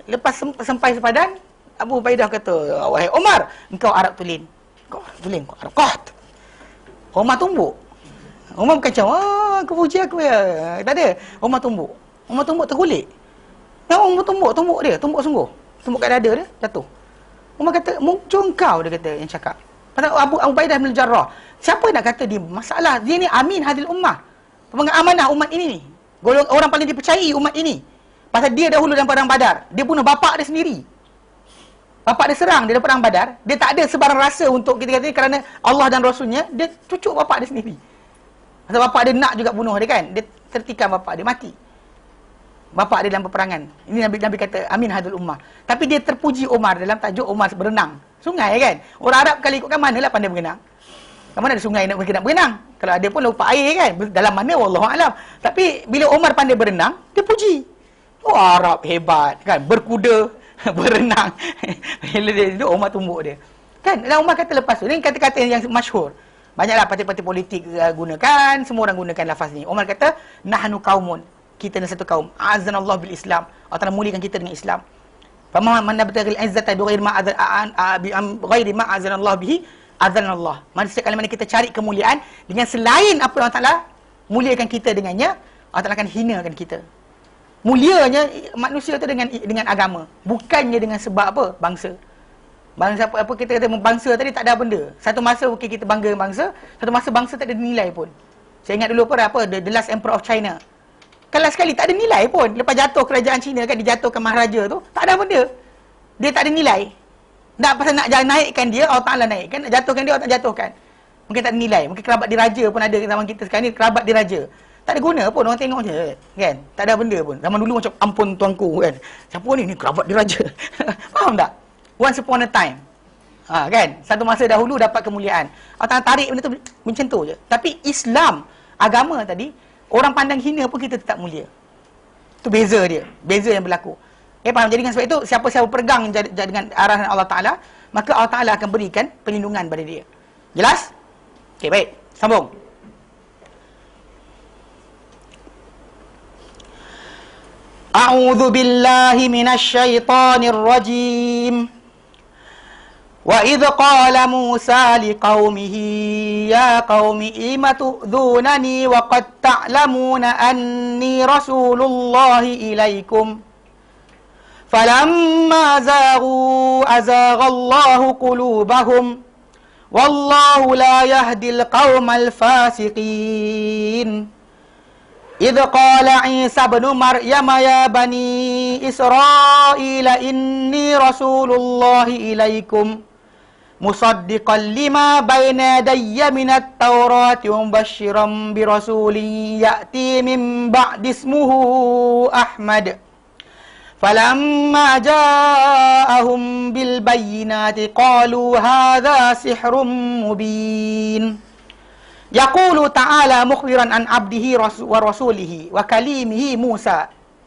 Lepas sampai sepadan, Abu Ubaidah kata, "Wahai Umar, engkau Arab tulen." Kau Arab tulen, kau Arab kot. Umar tumbuk. Umar bukan macam, kau puji aku ya. Tak ada. Umar tumbuk. Umar tumbuk tergulik. Umar tumbuk dia, tumbuk sungguh. Tumbuk kat dada dia, jatuh. Umar kata, "Muncul engkau," dia kata, yang cakap. Pasal Abu Ubaidah bin Jarrah. Siapa nak kata dia masalah? Dia ni amin hadil ummah. Pemegang amanah umat ini ni. Orang paling dipercayai umat ini. Pasal dia dahulu dalam perang Badar, dia bunuh bapak dia sendiri. Bapak dia serang dia dalam perang Badar, dia tak ada sebarang rasa untuk kita kata ni kerana Allah dan Rasulnya, dia cucuk bapak dia sendiri. Pasal bapak dia nak juga bunuh dia kan, dia tertikam bapak dia, mati. Bapak dia dalam peperangan. Ini Nabi kata amin hadul ummah. Tapi dia terpuji Umar dalam tajuk Umar berenang. Sungai kan? Orang Arab kalau ikutkan manalah pandai berenang. Kat mana ada sungai nak berenang? Kalau ada pun lupa air kan? Dalam mana wallahu alam. Tapi bila Umar pandai berenang, dia puji. Oh, Arab hebat kan? Berkuda, berenang. Bila dia duduk, Umar tumbuk dia. Kan? Dan Umar kata lepas tu, ini kata-kata yang masyhur. Banyaklah parti-parti politik gunakan, semua orang gunakan lafaz ni. Umar kata, "Nahnu qaumun." Kita ni satu kaum. A'azzanallahu bil Islam. Allah Ta'ala muliakan kita dengan Islam. Faman nabtaghil izzata bighairi ma a'azzanallahu bihi, a'azzanallah. Maksudnya kalau mana kita cari kemuliaan dengan selain apa Allah Ta'ala muliakan kita dengannya, Allah Ta'ala akan hinakan kita. Mulianya manusia tu dengan agama, bukannya dengan sebab apa? Bangsa. Bangsa apa kita kata bangsa tadi tak ada benda. Satu masa mungkin kita bangga bangsa, satu masa bangsa tak ada nilai pun. Saya ingat dulu apa the last emperor of China. Kalau sekali tak ada nilai pun. Lepas jatuh kerajaan Cina kan, dijatuhkan maharaja tu, tak ada benda. Dia tak ada nilai. Pasal nak naikkan dia, Allah Ta'ala naikkan. Nak jatuhkan dia, Allah tak jatuhkan. Mungkin tak ada nilai. Mungkin kerabat diraja pun ada zaman kita sekarang ni, kerabat diraja. Tak ada guna pun, orang tengok je kan. Tak ada benda pun. Zaman dulu macam ampun tuanku kan. Siapa ni kerabat diraja. Faham tak? Once upon a time. Kan? Satu masa dahulu dapat kemuliaan. Allah Ta'ala tarik benda tu macam tu je. Tapi Islam, agama tadi, orang pandang hina pun kita tetap mulia. Itu beza dia. Beza yang berlaku. Faham? Jadi dengan sebab itu, siapa-siapa pegang dengan arahan Allah Ta'ala, maka Allah Ta'ala akan berikan perlindungan pada dia. Jelas? Okey, baik. Sambung. A'udzu billahi minasy syaithanir rajim. وَإِذْ قَالَ مُوسَى لِقَوْمِهِ يَا قَوْمِ لِمَ تُؤْذُونَنِي وَقَدْ تَعْلَمُونَ أَنِّي رَسُولُ اللَّهِ إِلَيْكُمْ فَلَمَّا زَاغُوا أَزَاغَ اللَّهُ قُلُوبَهُمْ وَاللَّهُ لَا يَهْدِي الْقَوْمَ الْفَاسِقِينَ إِذْ قَالَ عِيسَى ابْنُ مَرْيَمَ يَا بَنِي إِسْرَائِيلَ إِنِّي رَسُولُ اللَّهِ إِلَيْكُمْ مصدقا لما بين يدي من التوراة ومبشرا برسول يأتي من بعد اسمه أحمد فلما جاءهم بالبينات قالوا هذا سحر مبين يقول تعالى مخبرا عن عبده ورسوله وكليمه موسى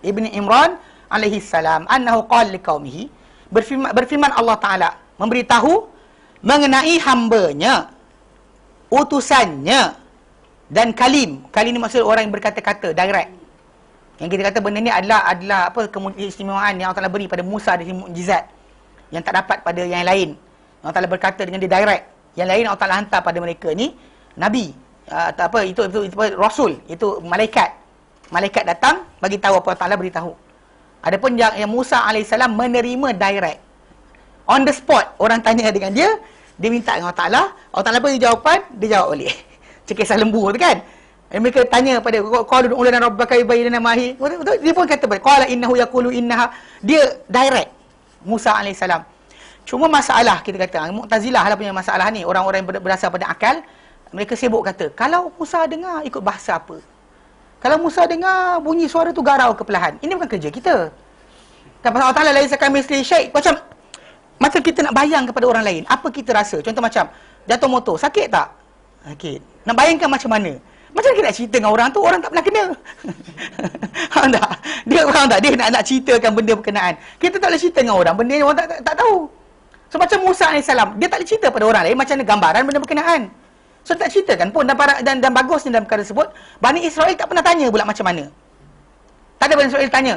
ابن عمران عليه السلام أنه قال لقومه berfirman Allah Ta'ala memberitahu mengenai hambanya, utusannya dan kalim. Kalim ni maksud orang yang berkata-kata direct. Yang kita kata benda ni adalah apa keistimewaan yang Allah Taala beri pada Musa dari mukjizat yang tak dapat pada yang lain. Allah Taala berkata dengan dia direct. Yang lain Allah Taala hantar pada mereka ni nabi, itu rasul, itu malaikat. Malaikat datang bagi tahu apa Allah Taala beritahu. Adapun yang Musa alaihissalam menerima direct. On the spot, orang tanya dengan dia minta dengan Allah Ta'ala beri jawapan, dia jawab balik. Macam kisah lembu tu kan. Mereka tanya pada qala ud'u lana rabbaka yubayyin lana ma hi. Dia pun kata qala innahu yaqulu innaha. Dia direct Musa alaihissalam. Cuma masalah kita kata Mu'tazilah lah punya masalah ni, orang-orang yang berasal pada akal, mereka sibuk kata, kalau Musa dengar ikut bahasa apa? Kalau Musa dengar bunyi suara tu garau ke perlahan. Ini bukan kerja kita. Kan pasal Allah Ta'ala laisa kamitslihi syai'. Macam kita nak bayang kepada orang lain, apa kita rasa? Contoh macam jatuh motor, sakit tak? Sakit. Nak bayangkan macam mana? Macam kita nak cerita dengan orang tu, orang tak pernah kena. Faham tak? Dia faham tak? Dia nak ceritakan benda berkenaan. Kita tak boleh cerita dengan orang, benda yang orang tak tahu. So macam Musa AS, dia tak boleh cerita pada orang lain macam mana gambaran benda berkenaan. So tak ceritakan pun, dan bagusnya dalam perkara tersebut, Bani Israel tak pernah tanya pula macam mana. Tak ada Bani Israel tanya,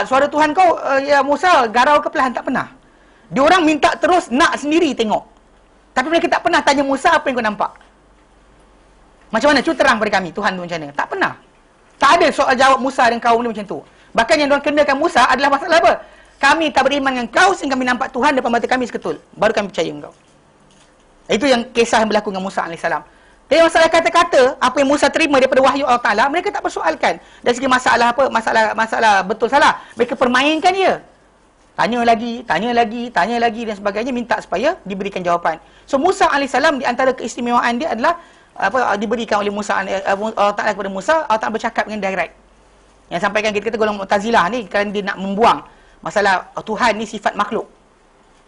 suara Tuhan kau, ya Musa, garau ke perlahan, tak pernah. Dia orang minta terus nak sendiri tengok. Tapi mereka tak pernah tanya Musa apa yang kau nampak. Macam mana? Cuba terang pada kami, Tuhan tu macam mana. Tak pernah. Tak ada soal jawab Musa dan kaum ni macam tu. Bahkan yang diorang kenakan Musa adalah masalah apa? Kami tak beriman dengan kau sehingga kami nampak Tuhan depan mata kami seketul. Baru kami percaya dengan kau. Itu yang kisah yang berlaku dengan Musa AS. Tapi masalah kata-kata, apa yang Musa terima daripada wahyu Allah Ta'ala, mereka tak persoalkan. Dari segi masalah apa? Masalah betul salah. Mereka permainkan dia. Tanya lagi dan sebagainya, minta supaya diberikan jawapan. So Musa AS, di antara keistimewaan dia adalah diberikan oleh Musa Allah Ta'ala kepada Musa, Allah Ta'ala bercakap dengan direct. Yang sampaikan kita kata golongan Mu'tazilah ni kerana dia nak membuang masalah Tuhan ni sifat makhluk.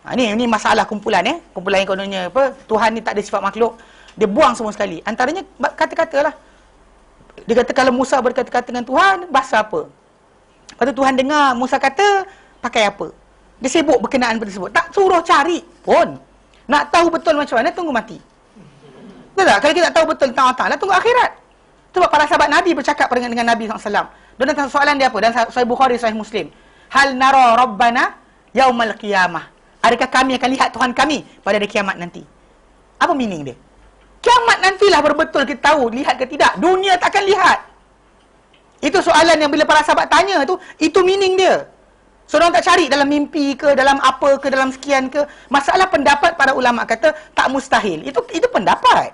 Ini masalah kumpulan kumpulan yang kononnya apa, Tuhan ni tak ada sifat makhluk. Dia buang semua sekali. Antaranya kata-kata lah. Dia kata kalau Musa berkata-kata dengan Tuhan, bahasa apa? Lepas tu Tuhan dengar Musa kata, pakai apa? Dia sibuk berkenaan tersebut. Tak suruh cari pun. Nak tahu betul macam mana, tunggu mati. Betul tak? Kalau kita tak tahu betul tentang Allah Ta'ala, tunggu akhirat. Sebab para sahabat Nabi bercakap dengan Nabi SAW. Dan soalan dia apa? Dan Sahih Bukhari, Sahih Muslim. Hal nara Rabbana yaumal qiyamah. Adakah kami akan lihat Tuhan kami pada hari kiamat nanti? Apa meaning dia? Kiamat nantilah betul kita tahu, lihat ke tidak. Dunia takkan lihat. Itu soalan yang bila para sahabat tanya tu, itu meaning dia. So, orang tak cari dalam mimpi ke, dalam apa ke, dalam sekian ke. Masalah pendapat para ulama kata, tak mustahil. Itu pendapat.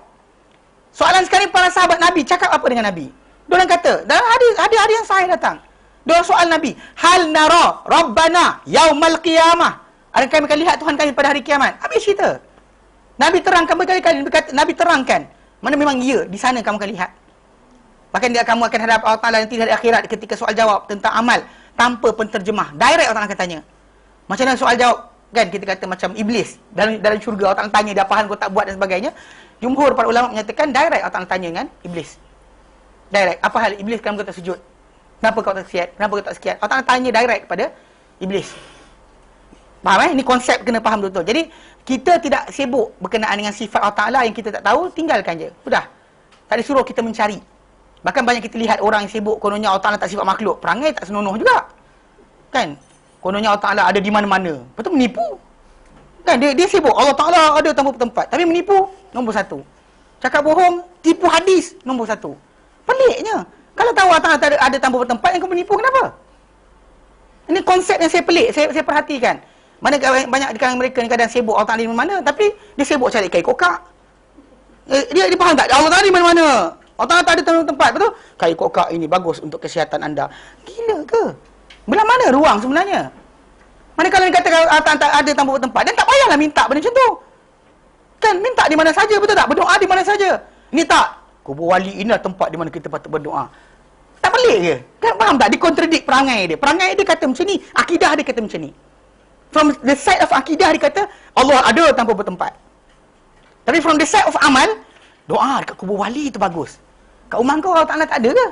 Soalan sekarang para sahabat Nabi, cakap apa dengan Nabi? Diorang kata, dalam hadis yang sahih datang. Diorang soal Nabi, hal nara Rabbana yaumal qiyamah. Adakah kami akan lihat Tuhan kami pada hari kiamat? Habis cerita. Nabi terangkan berkali-kali, Nabi terangkan, mana memang ya, di sana kamu akan lihat. Bahkan kamu akan hadap Allah Ta'ala nanti dari akhirat ketika soal jawab tentang amal, tanpa penterjemah. Direct Allah Ta'ala akan tanya. Macam mana soal jawab? Kan kita kata macam iblis. Dalam syurga Allah Ta'ala tanya, dia apa hal kau tak buat dan sebagainya. Jumhur para ulama menyatakan direct Allah Ta'ala tanya dengan iblis. Direct. Apa hal iblis kenapa kau tak sujud? Kenapa kau tak sekiat? Kenapa kau tak sekiat? Allah Ta'ala tanya direct kepada iblis. Faham Ini konsep kena faham betul-betul. Jadi, kita tidak sibuk berkenaan dengan sifat Allah Ta'ala yang kita tak tahu, tinggalkan je. Sudah. Tak disuruh kita mencari. Bahkan banyak kita lihat orang yang sibuk, kononnya Allah Ta'ala tak sifat makhluk. Perangai tak senonoh juga. Kan? Kononnya Allah Ta'ala ada di mana-mana. Lepas tu menipu. Kan? Dia sibuk. Allah Ta'ala ada tanpa tempat. Tapi menipu, nombor satu. Cakap bohong, tipu hadis, nombor satu. Peliknya. Kalau tahu Allah Ta'ala ada tanpa tempat, yang kau menipu, kenapa? Ini konsep yang saya pelik. Saya perhatikan. Mana banyak di kalangan mereka ni kadang sibuk Allah Ta'ala di mana, tapi dia sibuk cari kain kokak. Dia faham tak? Allah Ta'ala di mana-mana. Allah Ta'ala tak ada tempat. Betul? Kain kokak ini bagus untuk kesihatan anda. Gila ke? Belah mana ruang sebenarnya? Mana kalau dia kata Allah Ta'ala ada tanpa tempat, dan tak payahlah minta benda macam tu. Kan minta di mana saja, betul tak? Berdoa di mana saja. Ini tak. Kubur wali inilah tempat di mana kita patut berdoa. Tak pelik ke? Kan faham tak? Dia kontradik perangai dia. Perangai dia kata macam ni, akidah dia kata macam ni. From the side of akidah dia kata Allah ada tanpa bertempat. Tapi from the side of amal, doa dekat kubur wali tu bagus. Kat rumah kau Allah Ta'ala tak ada ke?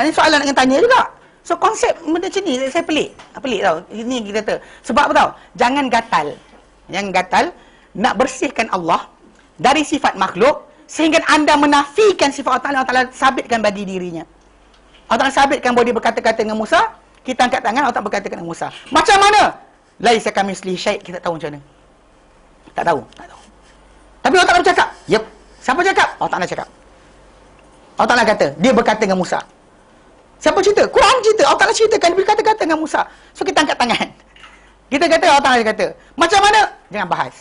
Ini soalan nak tanya juga. So konsep benda macam ni saya pelik. Pelik tau. Ini kita kata. Sebab apa tau? Jangan gatal. Jangan gatal nak bersihkan Allah dari sifat makhluk sehingga anda menafikan sifat Allah Ta'ala sabitkan bagi dirinya. Allah Ta'ala sabitkan bahawa dia berkata-kata dengan Musa. Kita angkat tangan, Allah tak berkata dengan Musa. Macam mana? Laisa kamitslihi syai', kita tak tahu macam mana. Tak tahu. Tapi Allah Ta'ala bercakap. Yep. Siapa cakap? Allah Ta'ala cakap. Allah Ta'ala kata, dia berkata dengan Musa. Siapa cerita? Quran cerita. Allah Ta'ala ceritakan, dia berkata-kata dengan Musa. So kita angkat tangan. Kita kata, Allah Ta'ala kata. Macam mana? Jangan bahas.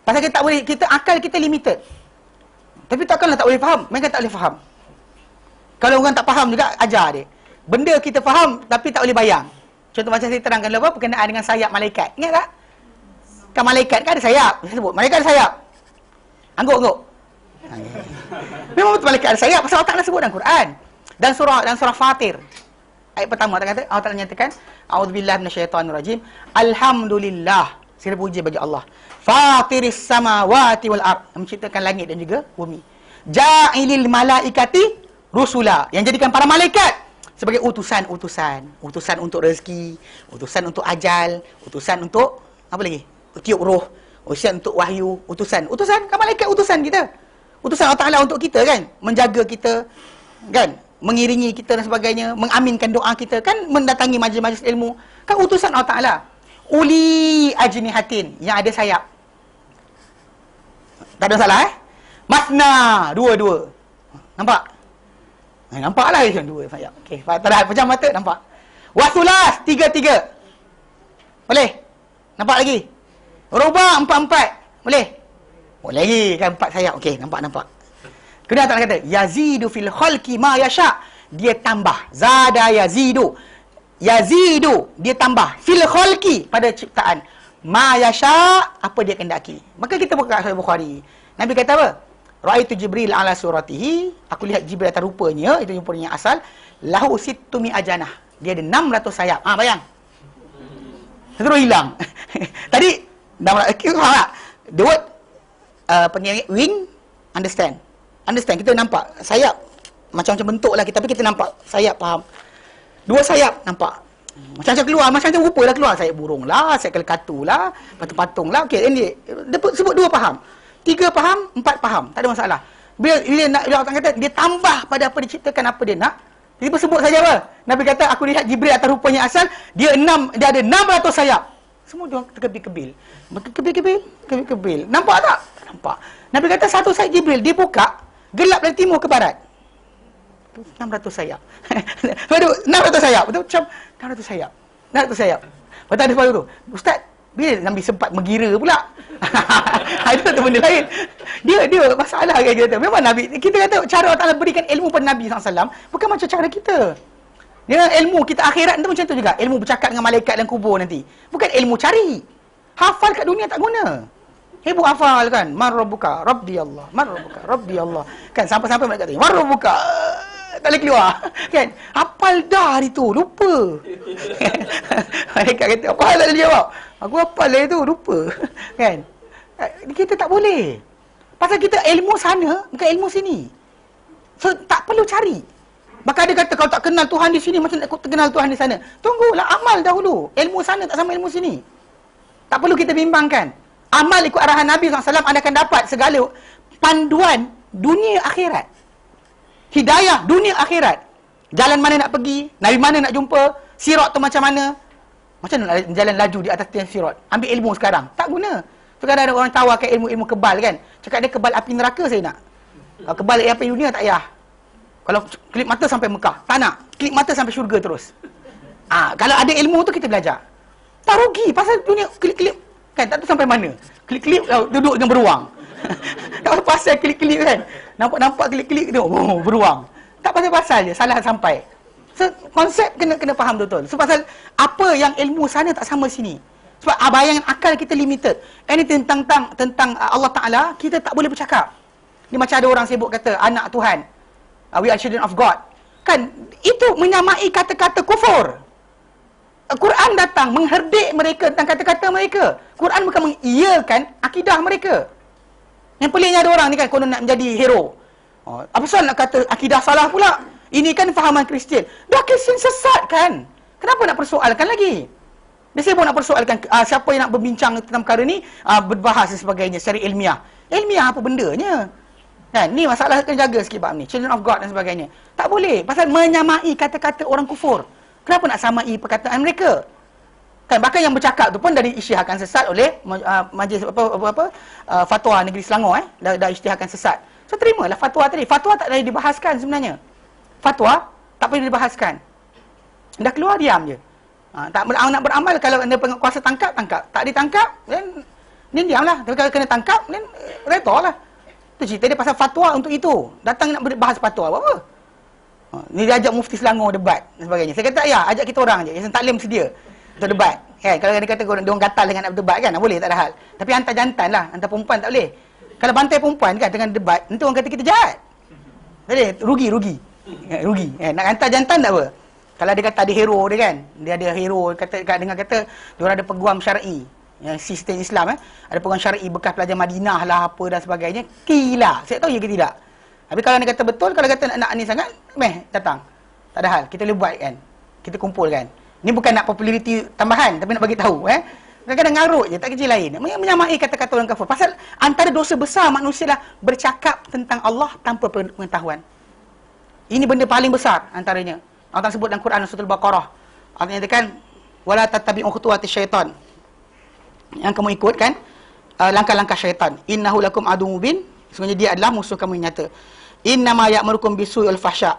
Pasal kita tak boleh, akal kita limited. Tapi takkanlah tak boleh faham. Mereka tak boleh faham. Kalau orang tak faham juga, ajar dia. Benda kita faham tapi tak boleh bayang. Contoh macam saya terangkan dulu apa berkenaan dengan sayap malaikat. Ingat tak? Kan malaikat kan ada sayap. Saya sebut malaikat ada sayap. Angguk-angguk. Memang betul malaikat ada sayap pasal Allah Ta'ala sebut dalam Quran. Dan surah Fatir. Ayat pertama Allah Ta'ala nyatakan, a'udzubillahi minasyaitonirrajim. Alhamdulillah, segala puji bagi Allah. Fatiris samawati wal ard, menciptakan langit dan juga bumi. Ja'ilil malaikati rusula, yang jadikan para malaikat sebagai utusan untuk rezeki, utusan untuk ajal, utusan untuk apa lagi? Tiup roh, utusan untuk wahyu, utusan kan malaikat, utusan kita. Utusan Allah Ta'ala untuk kita kan, menjaga kita kan, mengiringi kita dan sebagainya, mengaminkan doa kita kan, mendatangi majlis-majlis ilmu kan, utusan Allah Ta'ala. Uli ajnihatin, yang ada sayap. Tak ada masalah Masna, dua. Nampak? Nampaklah macam dua sayap. Okey, tak pejam mata, nampak. Wasulas, tiga. Boleh? Nampak lagi? Rubah, empat. Boleh? Boleh lagi kan, 4 sayap. Okey, nampak. Kemudian Allah kata, yazidu fil khalqi ma yasha. Dia tambah. Zada yazidu, dia tambah. Fil khalqi, pada ciptaan. Ma yasha, apa dia kendaki. Maka kita buka Sahih Bukhari. Nabi kata apa? Ra'aitu Jibril ala suratihi, aku lihat Jibril atas rupanya, itu rupanya asal, lahu sittumi ajanah. Dia ada 600 sayap. Bayang. Terus hilang. Tadi 600, faham tak? The word panggil wing, understand, kita nampak sayap macam-macam bentuk lah, tapi kita nampak sayap, faham? 2 sayap nampak macam-macam keluar, macam-macam rupa lah keluar. Sayap burung lah, sayap kelekatu lah, patung-patung lah. Okey, ini dia sebut 2 faham, 3 faham, 4 faham, tak ada masalah. Bila Allah kata dia tambah pada apa diciptakan, apa dia nak, dia sebut saja apa? Nabi kata, aku lihat Jibril atas rupanya asal, dia ada 600 sayap. Semua dia terkebil-kebil. Nampak tak? Nampak. Nabi kata satu sayap Jibril dia buka, gelap dari timur ke barat. 600 sayap. Betul, 600 sayap. Betul, macam 600 sayap. 600 sayap. Lepas ada separuh tu, Ustaz, bila Nabi sempat mengira pula? Itu tu benda lain. Dia masalah kan kita. Memang Nabi, kita kata cara Allah Ta'ala berikan ilmu pada Nabi SAW bukan macam cara kita. Dia ilmu kita akhirat tu macam tu juga. Ilmu bercakap dengan malaikat dan kubur nanti. Bukan ilmu cari. Hafal kat dunia tak guna. Heboh hafal kan. Man rabbuka? Rabbi Allah. Man rabbuka? Rabbi Allah. Kan sampai-sampai malaikat tanya, man rabbuka? Tak boleh keluar. Kan? Hafal dah hari tu, lupa. Malaikat kata, apa hal tak boleh jawab? Aku hafal lah itu, lupa. Kan? Kita tak boleh. Pasal kita ilmu sana, bukan ilmu sini. So, tak perlu cari. Maka dia kata, kalau tak kenal Tuhan di sini, macam nak kenal Tuhan di sana. Tunggulah, amal dahulu. Ilmu sana tak sama ilmu sini. Tak perlu kita bimbangkan. Amal ikut arahan Nabi SAW, anda akan dapat segala panduan dunia akhirat. Hidayah dunia akhirat. Jalan mana nak pergi, Nabi mana nak jumpa, sirat tu macam mana. Macam mana jalan laju di atas tiang sirat. Ambil ilmu sekarang. Tak guna. Sekarang ada orang tawarkan ilmu-ilmu kebal kan. Cakap dia kebal api neraka saya nak. Kebal api dunia tak payah. Kalau klip mata sampai Mekah, tak nak. Klip mata sampai syurga terus. Kalau ada ilmu tu kita belajar. Tak rugi pasal dunia klip-klip kan, tak tahu sampai mana. Klip-klip duduk dengan beruang. Tak pasal klip-klip kan. Nampak klip-klip tu, beruang. Tak pasal-pasal je, salah sampai. So, konsep kena faham betul. So, pasal apa yang ilmu sana tak sama sini. Sebab bayangan akal kita limited. Anything tentang Allah Ta'ala, kita tak boleh bercakap. Ni macam ada orang sibuk kata, anak Tuhan. We are children of God. Kan, itu menyamai kata-kata kufur. Quran datang mengherdik mereka tentang kata-kata mereka. Quran bukan mengiyakan akidah mereka. Yang peliknya ada orang ni kan, konon nak menjadi hero. Apa soal nak kata akidah salah pula? Ini kan fahaman Kristian. Dah Kristian sesat kan? Kenapa nak persoalkan lagi? Dia sibuk nak persoalkan siapa yang nak berbincang tentang perkara ni, berbahas dan sebagainya secara ilmiah. Ilmiah apa bendanya? Kan, ni masalah kena jaga sikit bab ni. Children of God dan sebagainya. Tak boleh. Pasal menyamai kata-kata orang kufur. Kenapa nak samai perkataan mereka? Kan, bahkan yang bercakap tu pun dah diisytiharkan sesat oleh majlis fatwa negeri Selangor dah isytiharkan sesat. So terimalah fatwa tadi. Fatwa tak boleh dibahaskan sebenarnya. Fatwa tak boleh dibahaskan. Dah keluar diam je. Tak nak beramal, kalau anda kuasa tangkap. Tak ditangkap, then ni diamlah. Tapi kalau kena tangkap, then retorlah. Itu cerita dia pasal fatwa untuk itu. Datang nak bahas fatwa apa? Ni dia ajak mufti Selangor debat dan sebagainya. Saya kata, ya, ajak kita orang je. Yayasan Taklim sedia untuk debat. Kan? Kalau dia kata dia orang gatal dengan nak berdebat kan, boleh, tak ada hal. Tapi hantar jantan lah, hantar perempuan tak boleh. Kalau bantai perempuan kan dengan debat, nanti orang kata kita jahat. Tak boleh, rugi. Nak hantar jantan tak apa. Kalau dia kata ada hero dia kan, dia ada hero, dengar kata dia orang ada peguam syar'i, yang sistem Islam ada peguam syar'i bekas pelajar Madinah lah apa dan sebagainya. Gila, saya tahu ya ke tidak. Tapi kalau dia kata betul, kalau kata nak ni sangat, datang. Tak ada hal, kita boleh buat kan. Kita kumpulkan. Ni bukan nak populariti tambahan, tapi nak bagi tahu Kadang-kadang ngarut je, tak kerja lain. Menyamai kata-kata orang kafir. Pasal antara dosa besar manusia lah bercakap tentang Allah tanpa pengetahuan. Ini benda paling besar antaranya. Allah sebut dalam Quran surah Al-Baqarah. Allah nyatakan wala tattabi'u khutuwati syaitan. Yang kamu ikut kan langkah-langkah syaitan. Innahu lakum aduwwun mubin. Sebenarnya dia adalah musuh kamu yang nyata. Innama ya'murukum bisu'i wal fahsya.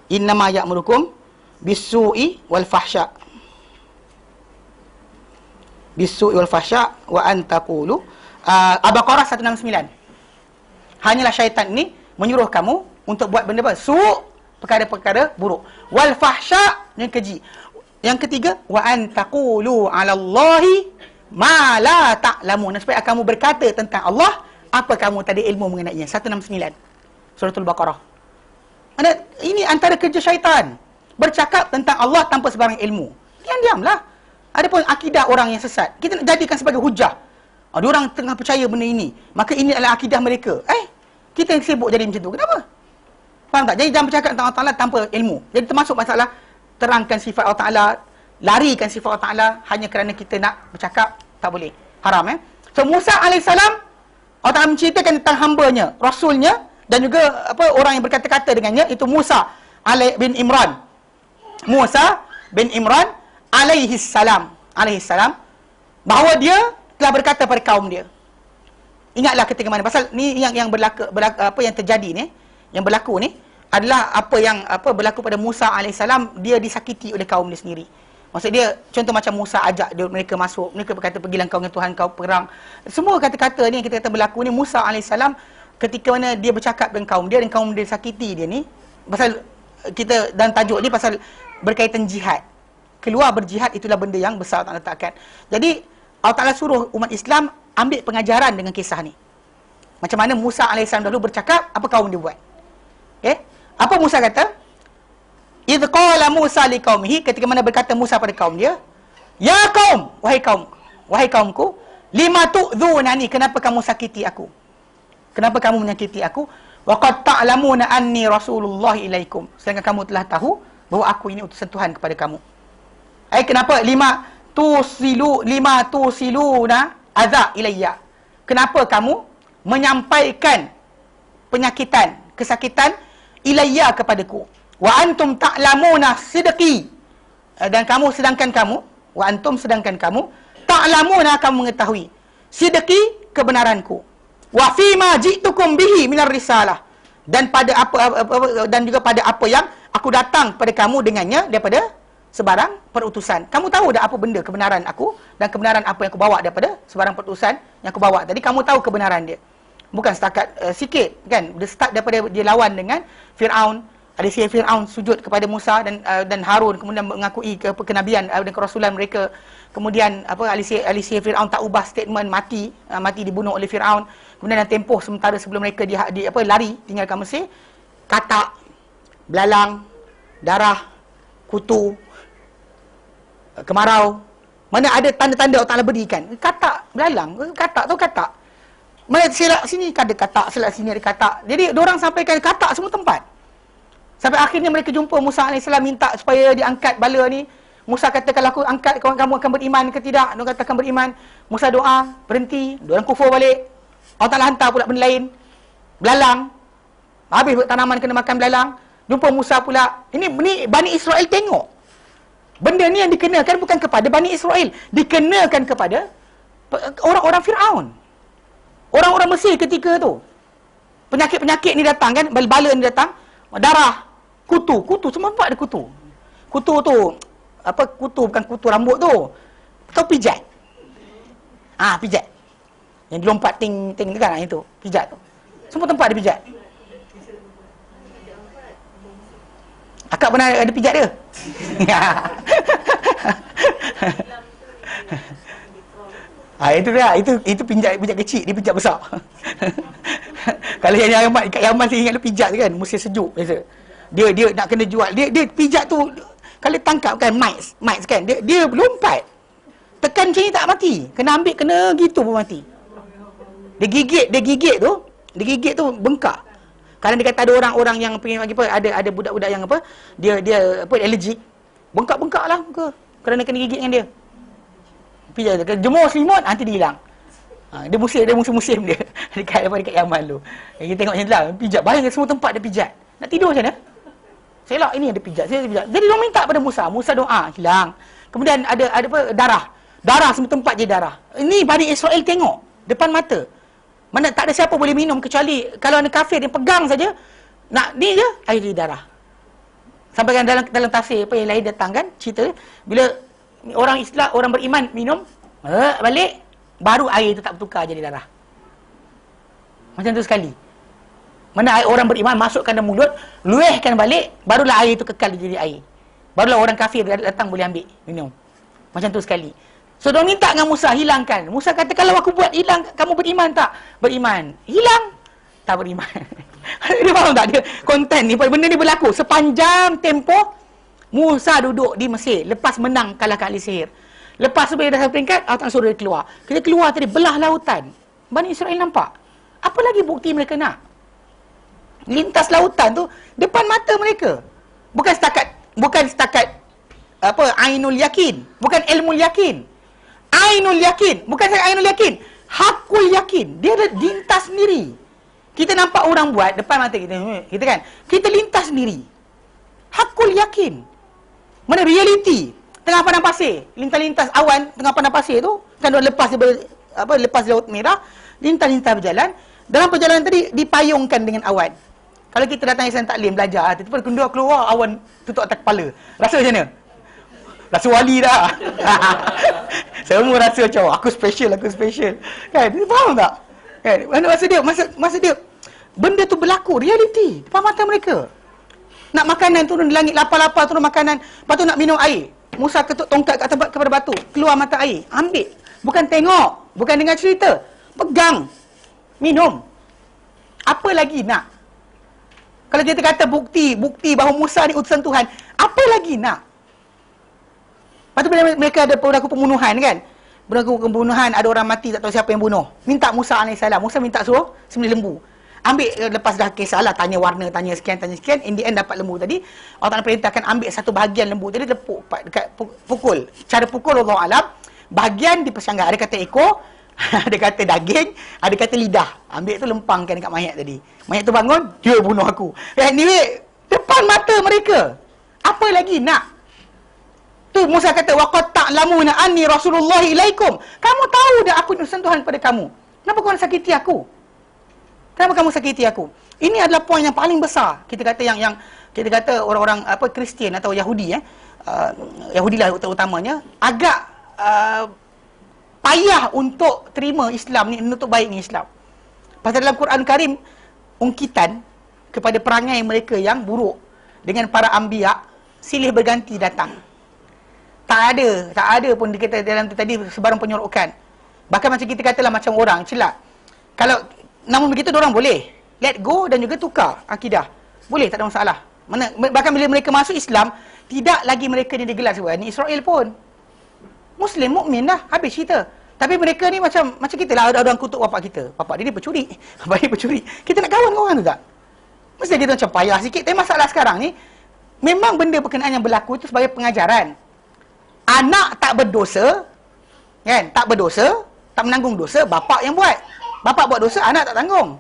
Innama ya'murukum bisu'i wal fahsya. Bisu'i wal fahsya wa an taqulu. Al-Baqarah 169. Hanyalah syaitan ni menyuruh kamu untuk buat benda apa? Su', perkara-perkara buruk. Wal fahsya, yang keji. Yang ketiga, wa an taqulu 'ala Allahi ma la ta'lamun. Supaya kamu berkata tentang Allah apa kamu tak ada ilmu mengenainya. 169. Suratul Baqarah. Ini antara kerja syaitan. Bercakap tentang Allah tanpa sebarang ilmu. Diam-diamlah. Adapun akidah orang yang sesat, kita nak jadikan sebagai hujah. Diorang tengah percaya benda ini, maka ini adalah akidah mereka. Kita yang sibuk jadi macam tu. Kenapa? Faham tak? Jadi jangan bercakap tentang Allah Ta'ala tanpa ilmu. Jadi termasuk masalah terangkan sifat Allah Ta'ala, larikan sifat Allah Ta'ala hanya kerana kita nak bercakap, tak boleh. Haram. So Musa AS, Allah Ta'ala menceritakan tentang hambanya, rasulnya, dan juga orang yang berkata-kata dengannya, itu Musa bin Imran. Musa bin Imran alaihissalam, bahawa dia telah berkata pada kaum dia. Ingatlah ketika mana, pasal ni yang berlaku apa yang terjadi ni, yang berlaku ni adalah apa yang berlaku pada Musa alaihissalam. Dia disakiti oleh kaum dia sendiri. Maksud dia, contoh macam Musa ajak mereka masuk, mereka berkata pergilah kau dengan Tuhan kau perang. Semua kata-kata ni yang kita kata berlaku ni, Musa alaihissalam ketika mana dia bercakap dengan kaum dia dan kaum dia sakiti dia ni, pasal kita dan tajuk ni pasal berkaitan jihad. Keluar berjihad itulah benda yang besar Allah Ta'ala letakkan. Jadi Allah Ta'ala suruh umat Islam ambil pengajaran dengan kisah ni. Macam mana Musa AS dahulu bercakap, apa kaum dia buat. Apa Musa kata? Idh qala Musa liqaumihi, ketika mana berkata Musa pada kaum dia, ya kaum, wahai kaumku, lima tu'dhunani, kenapa kamu sakiti aku? Kenapa kamu menyakiti aku? Wa qad ta'lamuna anni rasulullah ilaikum, sedangkan kamu telah tahu bahawa aku ini utusan Tuhan kepada kamu. Kenapa lima tusiluna adza ilayya? Kenapa kamu menyampaikan penyakitan, kesakitan ilayya kepadaku? Wa antum ta'lamuna sidqi, dan kamu sedangkan kamu ta'lamuna, kamu mengetahui sidqi, kebenaranku. Wa fima ji'tukum bihi minar risalah, dan pada dan juga pada apa yang aku datang pada kamu dengannya daripada sebarang perutusan. Kamu tahu dah apa benda kebenaran aku dan kebenaran apa yang aku bawa daripada sebarang perutusan yang aku bawa tadi. Kamu tahu kebenaran dia. Bukan setakat sikit kan. Dia start daripada dia lawan dengan Fir'aun. Ada si Fir'aun sujud kepada Musa dan Harun, kemudian mengakui kenabian dan kerasulan mereka. Kemudian ahli sihir Fir'aun tak ubah statement, mati dibunuh oleh Fir'aun. Kemudian tempoh sementara sebelum mereka lari tinggalkan Mesir, katak, belalang, darah, kutu, kemarau, mana ada tanda-tanda Allah Ta'ala berikan. Katak, belalang, katak tu katak. Mana selak sini ada katak, selak sini ada katak. Jadi diorang sampaikan katak semua tempat. Sampai akhirnya mereka jumpa Musa AS, minta supaya diangkat bala ni. Musa kata, kalau aku angkat, kamu akan beriman ke tidak? Diorang kata akan beriman. Musa doa, berhenti, diorang kufur balik. Allah Ta'ala hantar pula benda lain, belalang. Habis tanaman kena makan belalang. Jumpa Musa pula. Ini Bani Israel tengok. Benda ni yang dikenakan bukan kepada Bani Israel, dikenakan kepada orang-orang Fir'aun, orang-orang Mesir ketika tu. Penyakit-penyakit ni datang kan, bala ni datang, darah, kutu semua nampak ada kutu. Kutu tu kutu bukan kutu rambut tu, kau pijat. Pijat yang dilompat ting kan, itu pijat tu. Semua tempat ada pijat. Akak pernah ada pijat dia? Itu dia, itu pijat kecil, dia pijat besar. Kalau yang Yaman, kat Yaman saya ingat dia pijat kan, musim sejuk biasa. Dia nak kena jual. Dia pijat tu, kalau tangkap kan mic kan, dia lompat. Tekan macam ni tak mati. Kena ambil, kena gitu pun mati. Dia gigit tu bengkak. Kadang dia kata ada orang-orang yang ada budak-budak yang dia allergic. Bengkak-bengkak lah muka kerana kena gigit dengan dia. Pijat tu, jemur selimut, nanti dia hilang. Dia musim dia dekat Yaman tu. Kita tengok macam tu lah, pijat. Bayangkan semua tempat dia pijat. Nak tidur macam mana? Selak ini ada pijat, saya pijat. Jadi dia minta pada Musa doa, hilang. Kemudian ada darah semua tempat je darah. Ini Bani Israel tengok depan mata. Mana tak ada siapa boleh minum kecuali kalau ada kafir yang pegang saja. Nak ni je air di darah. Sampai kan dalam tafsir yang lain datang kan cerita bila orang Islam, orang beriman minum balik, baru air itu tak bertukar jadi darah. Macam tu sekali. Mana air orang beriman masukkan dalam mulut, luehkan balik, barulah air itu kekal jadi air. Barulah orang kafir datang boleh ambil minum. Macam tu sekali. So, dia minta dengan Musa, hilangkan. Musa kata, kalau aku buat hilang, kamu beriman tak? Beriman. Hilang? Tak beriman. Dia faham tak? Dia konten ni, benda ni berlaku. Sepanjang tempoh, Musa duduk di Mesir. Lepas menang kalahkan ahli sihir. Lepas tu, bila dah sampai peringkat, Allah suruh dia keluar. Kita keluar tadi, belah lautan. Bani Israel nampak. Apa lagi bukti mereka nak? Lintas lautan tu, depan mata mereka. Bukan setakat ainul yakin. Bukan ilmu yakin. Ainul yakin. Bukan saya ainul yakin. Hakul yakin. Dia ada lintas sendiri. Kita nampak orang buat depan mata kita kan. Kita lintas sendiri. Hakul yakin. Mana reality. Tengah padang pasir. Lintas-lintas awan tengah padang pasir tu. Kan lepas Laut Merah. Lintas-lintas berjalan. Dalam perjalanan tadi dipayungkan dengan awan. Kalau kita datang Islam Taklim belajar, tiba-tiba keluar awan tutup atas kepala. Rasa macam mana? Rasa wali dah. Semua rasa macam aku special. Kan? Faham tak? Kan? Masa dia benda tu berlaku, reality depan mata mereka. Nak makanan turun di langit, lapar-lapar turun makanan, lepas tu nak minum air. Musa ketuk tongkat kat tempat kepada batu, keluar mata air, ambil. Bukan tengok, bukan dengar cerita. Pegang, minum. Apa lagi nak? Kalau kita kata bukti bahawa Musa ni utusan Tuhan, apa lagi nak? Lepas tu mereka ada berlaku pembunuhan kan? Berlaku pembunuhan, ada orang mati, tak tahu siapa yang bunuh. Minta Musa AS. Musa minta suruh sembelih lembu. Ambil, lepas dah kisahlah, tanya warna, tanya sekian. In the end dapat lembu tadi. Allah Ta'ala perintahkan ambil satu bahagian lembu tadi, lepuk dekat pukul. Cara pukul Allah Alam, bahagian dipersanggah. Ada kata ekor, ada kata daging, ada kata lidah. Ambil tu lempangkan dekat mayat tadi. Mayat tu bangun, dia bunuh aku. Anyway, depan mata mereka. Apa lagi nak? Tu Musa kata, waqad ta'lamuna anni Rasulullah ilaikum. Kamu tahu dah aku utusan Tuhan kepada kamu. Kenapa kau nak sakiti aku? Kenapa kamu sakiti aku? Ini adalah poin yang paling besar. Kita kata yang kita kata orang-orang Kristian atau Yahudi Yahudi lah terutamanya agak payah untuk terima Islam ni, untuk baik dengan Islam. Pasal dalam Quran Karim ungkitan kepada perangai mereka yang buruk dengan para anbiya silih berganti datang. Tak ada pun dikata dalam tu tadi sebarang penyorokan. Bahkan macam kita katalah macam orang celak. Kalau namun begitu orang boleh let go dan juga tukar akidah. Boleh, tak ada masalah. Bahkan bila mereka masuk Islam, tidak lagi mereka ni digelar sebagai ni Israel pun. Muslim, mukmin dah, habis cerita. Tapi mereka ni macam kita lah, ada orang kutuk bapak kita. Bapak dia ni pencuri. Bapak dia pencuri. Kita nak kawan dengan orang tu tak? Mesti kita macam payah sikit. Tapi masalah sekarang ni, memang benda berkenaan yang berlaku itu sebagai pengajaran. Anak tak berdosa, kan? Tak berdosa, tak menanggung dosa, bapak yang buat. Bapak buat dosa, anak tak tanggung.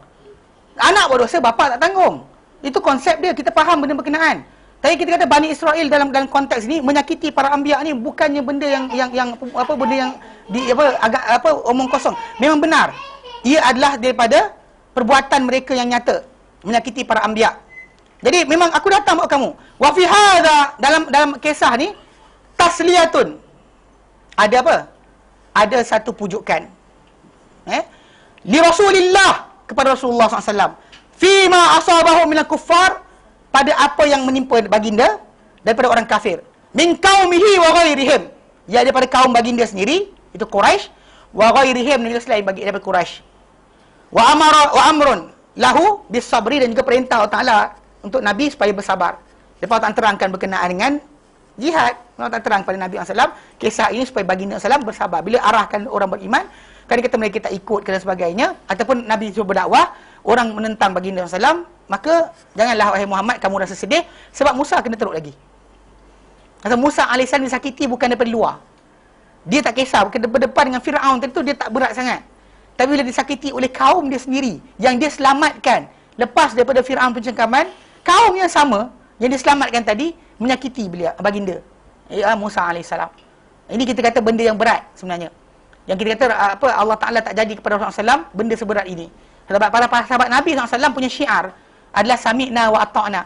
Anak buat dosa, bapak tak tanggung. Itu konsep dia, kita faham benda berkenaan. Tapi kita kata Bani Israel dalam konteks ni menyakiti para anbiya ni bukannya benda yang benda yang agak omong kosong. Memang benar. Ia adalah daripada perbuatan mereka yang nyata menyakiti para anbiya. Jadi memang aku datang buat kamu. Wa fi hadza, dalam kisah ni tasliyatun. Ada apa? Ada satu pujukan. Li Rasulillah, kepada Rasulullah SAW. Fima asabahu minal kuffar, pada apa yang menimpa baginda daripada orang kafir. Min qaumihi wa ghairihim, ya daripada kaum baginda sendiri, itu Quraisy, wa ghairihim, dan juga selain daripada Quraisy. Wa amrun lahu bis sabri, dan juga perintah Allah Taala untuk Nabi supaya bersabar. Lepas Allah terangkan berkenaan dengan jihad. Allah tak terang pada Nabi SAW kisah ini supaya baginda SAW bersabar. Bila arahkan orang beriman, kadang kata mereka tak ikut dan sebagainya, ataupun Nabi suruh berdakwah, orang menentang baginda SAW, maka janganlah wahai Muhammad kamu rasa sedih, sebab Musa kena teruk lagi. Kata Musa AS disakiti bukan daripada luar. Dia tak kisah, bukan berdepan dengan Fir'aun tadi tu dia tak berat sangat. Tapi bila disakiti oleh kaum dia sendiri, yang dia selamatkan lepas daripada Fir'aun pencengkaman, kaum yang sama yang diselamatkan tadi menyakiti beliau, baginda Musa AS. Ini kita kata benda yang berat sebenarnya. Yang kita kata Allah Ta'ala tak jadi kepada Rasulullah SAW benda seberat ini. Sebab para sahabat Nabi SAW punya syiar adalah sami'na wa ata'na.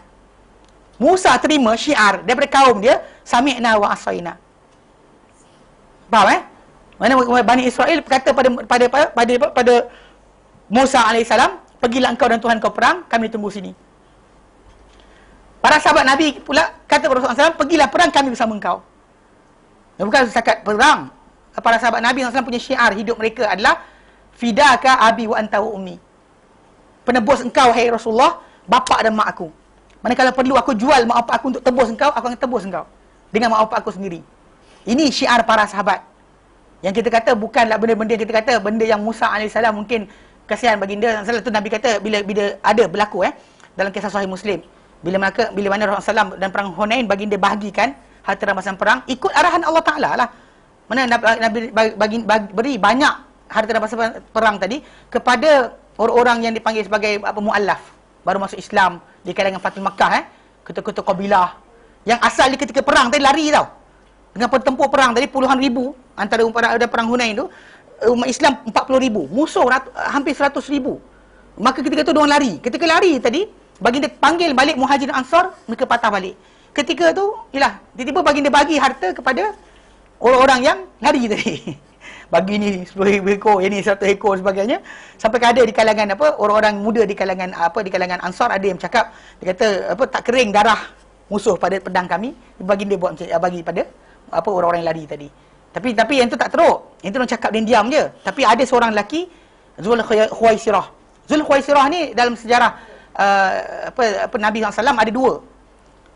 Musa terima syiar daripada kaum dia, sami'na wa asaina. Faham Mana Bani Israel kata pada Musa AS, pergilah engkau dan Tuhan kau perang, kami tunggu sini. Para sahabat Nabi pula kata kepada Rasulullah SAW, pergilah perang, kami bersama engkau. Dan bukan setakat perang. Para sahabat Nabi SAW punya syiar hidup mereka adalah fidaka abi wa anta wa ummi. Penebus engkau, hai Rasulullah, bapa dan mak aku. Manakala perlu aku jual mak bapak aku untuk tebus engkau, aku akan tebus engkau dengan mak bapak aku sendiri. Ini syiar para sahabat. Yang kita kata bukanlah benda-benda kita kata benda yang Musa AS mungkin kasihan baginda. Salah tu Nabi kata bila ada berlaku dalam kisah Sahih Muslim. Bila mana Rasulullah SAW dan perang Hunain baginda bahagikan harta rampasan perang ikut arahan Allah Ta'ala lah. Mana Nabi beri banyak harta rampasan perang tadi kepada orang-orang yang dipanggil sebagai mu'allaf, baru masuk Islam di kalangan Fatul Makkah, ketua-ketua kabilah yang asal di ketika perang tadi lari tau. Dengan petempur perang tadi puluhan ribu antara ada perang Hunain tu, umat Islam 40,000, musuh hampir 100,000. Maka ketika tu diorang lari. Ketika lari tadi, baginda panggil balik Muhajirin Ansar, mereka patah balik. Ketika tu, ialah tiba-tiba baginda bagi harta kepada orang-orang yang lari tadi. Bagi ni 10 ekor, yang ni 100 ekor sebagainya. Sampai ada di kalangan orang-orang muda di kalangan di kalangan Ansar ada yang cakap, dia kata tak kering darah musuh pada pedang kami, baginda buat bagi pada orang-orang yang lari tadi. Tapi yang tu tak teruk. Yang tu orang cakap diam je. Tapi ada seorang lelaki Zul Khuwaisirah. Zul Khuwaisirah ni dalam sejarah Nabi SAW ada dua.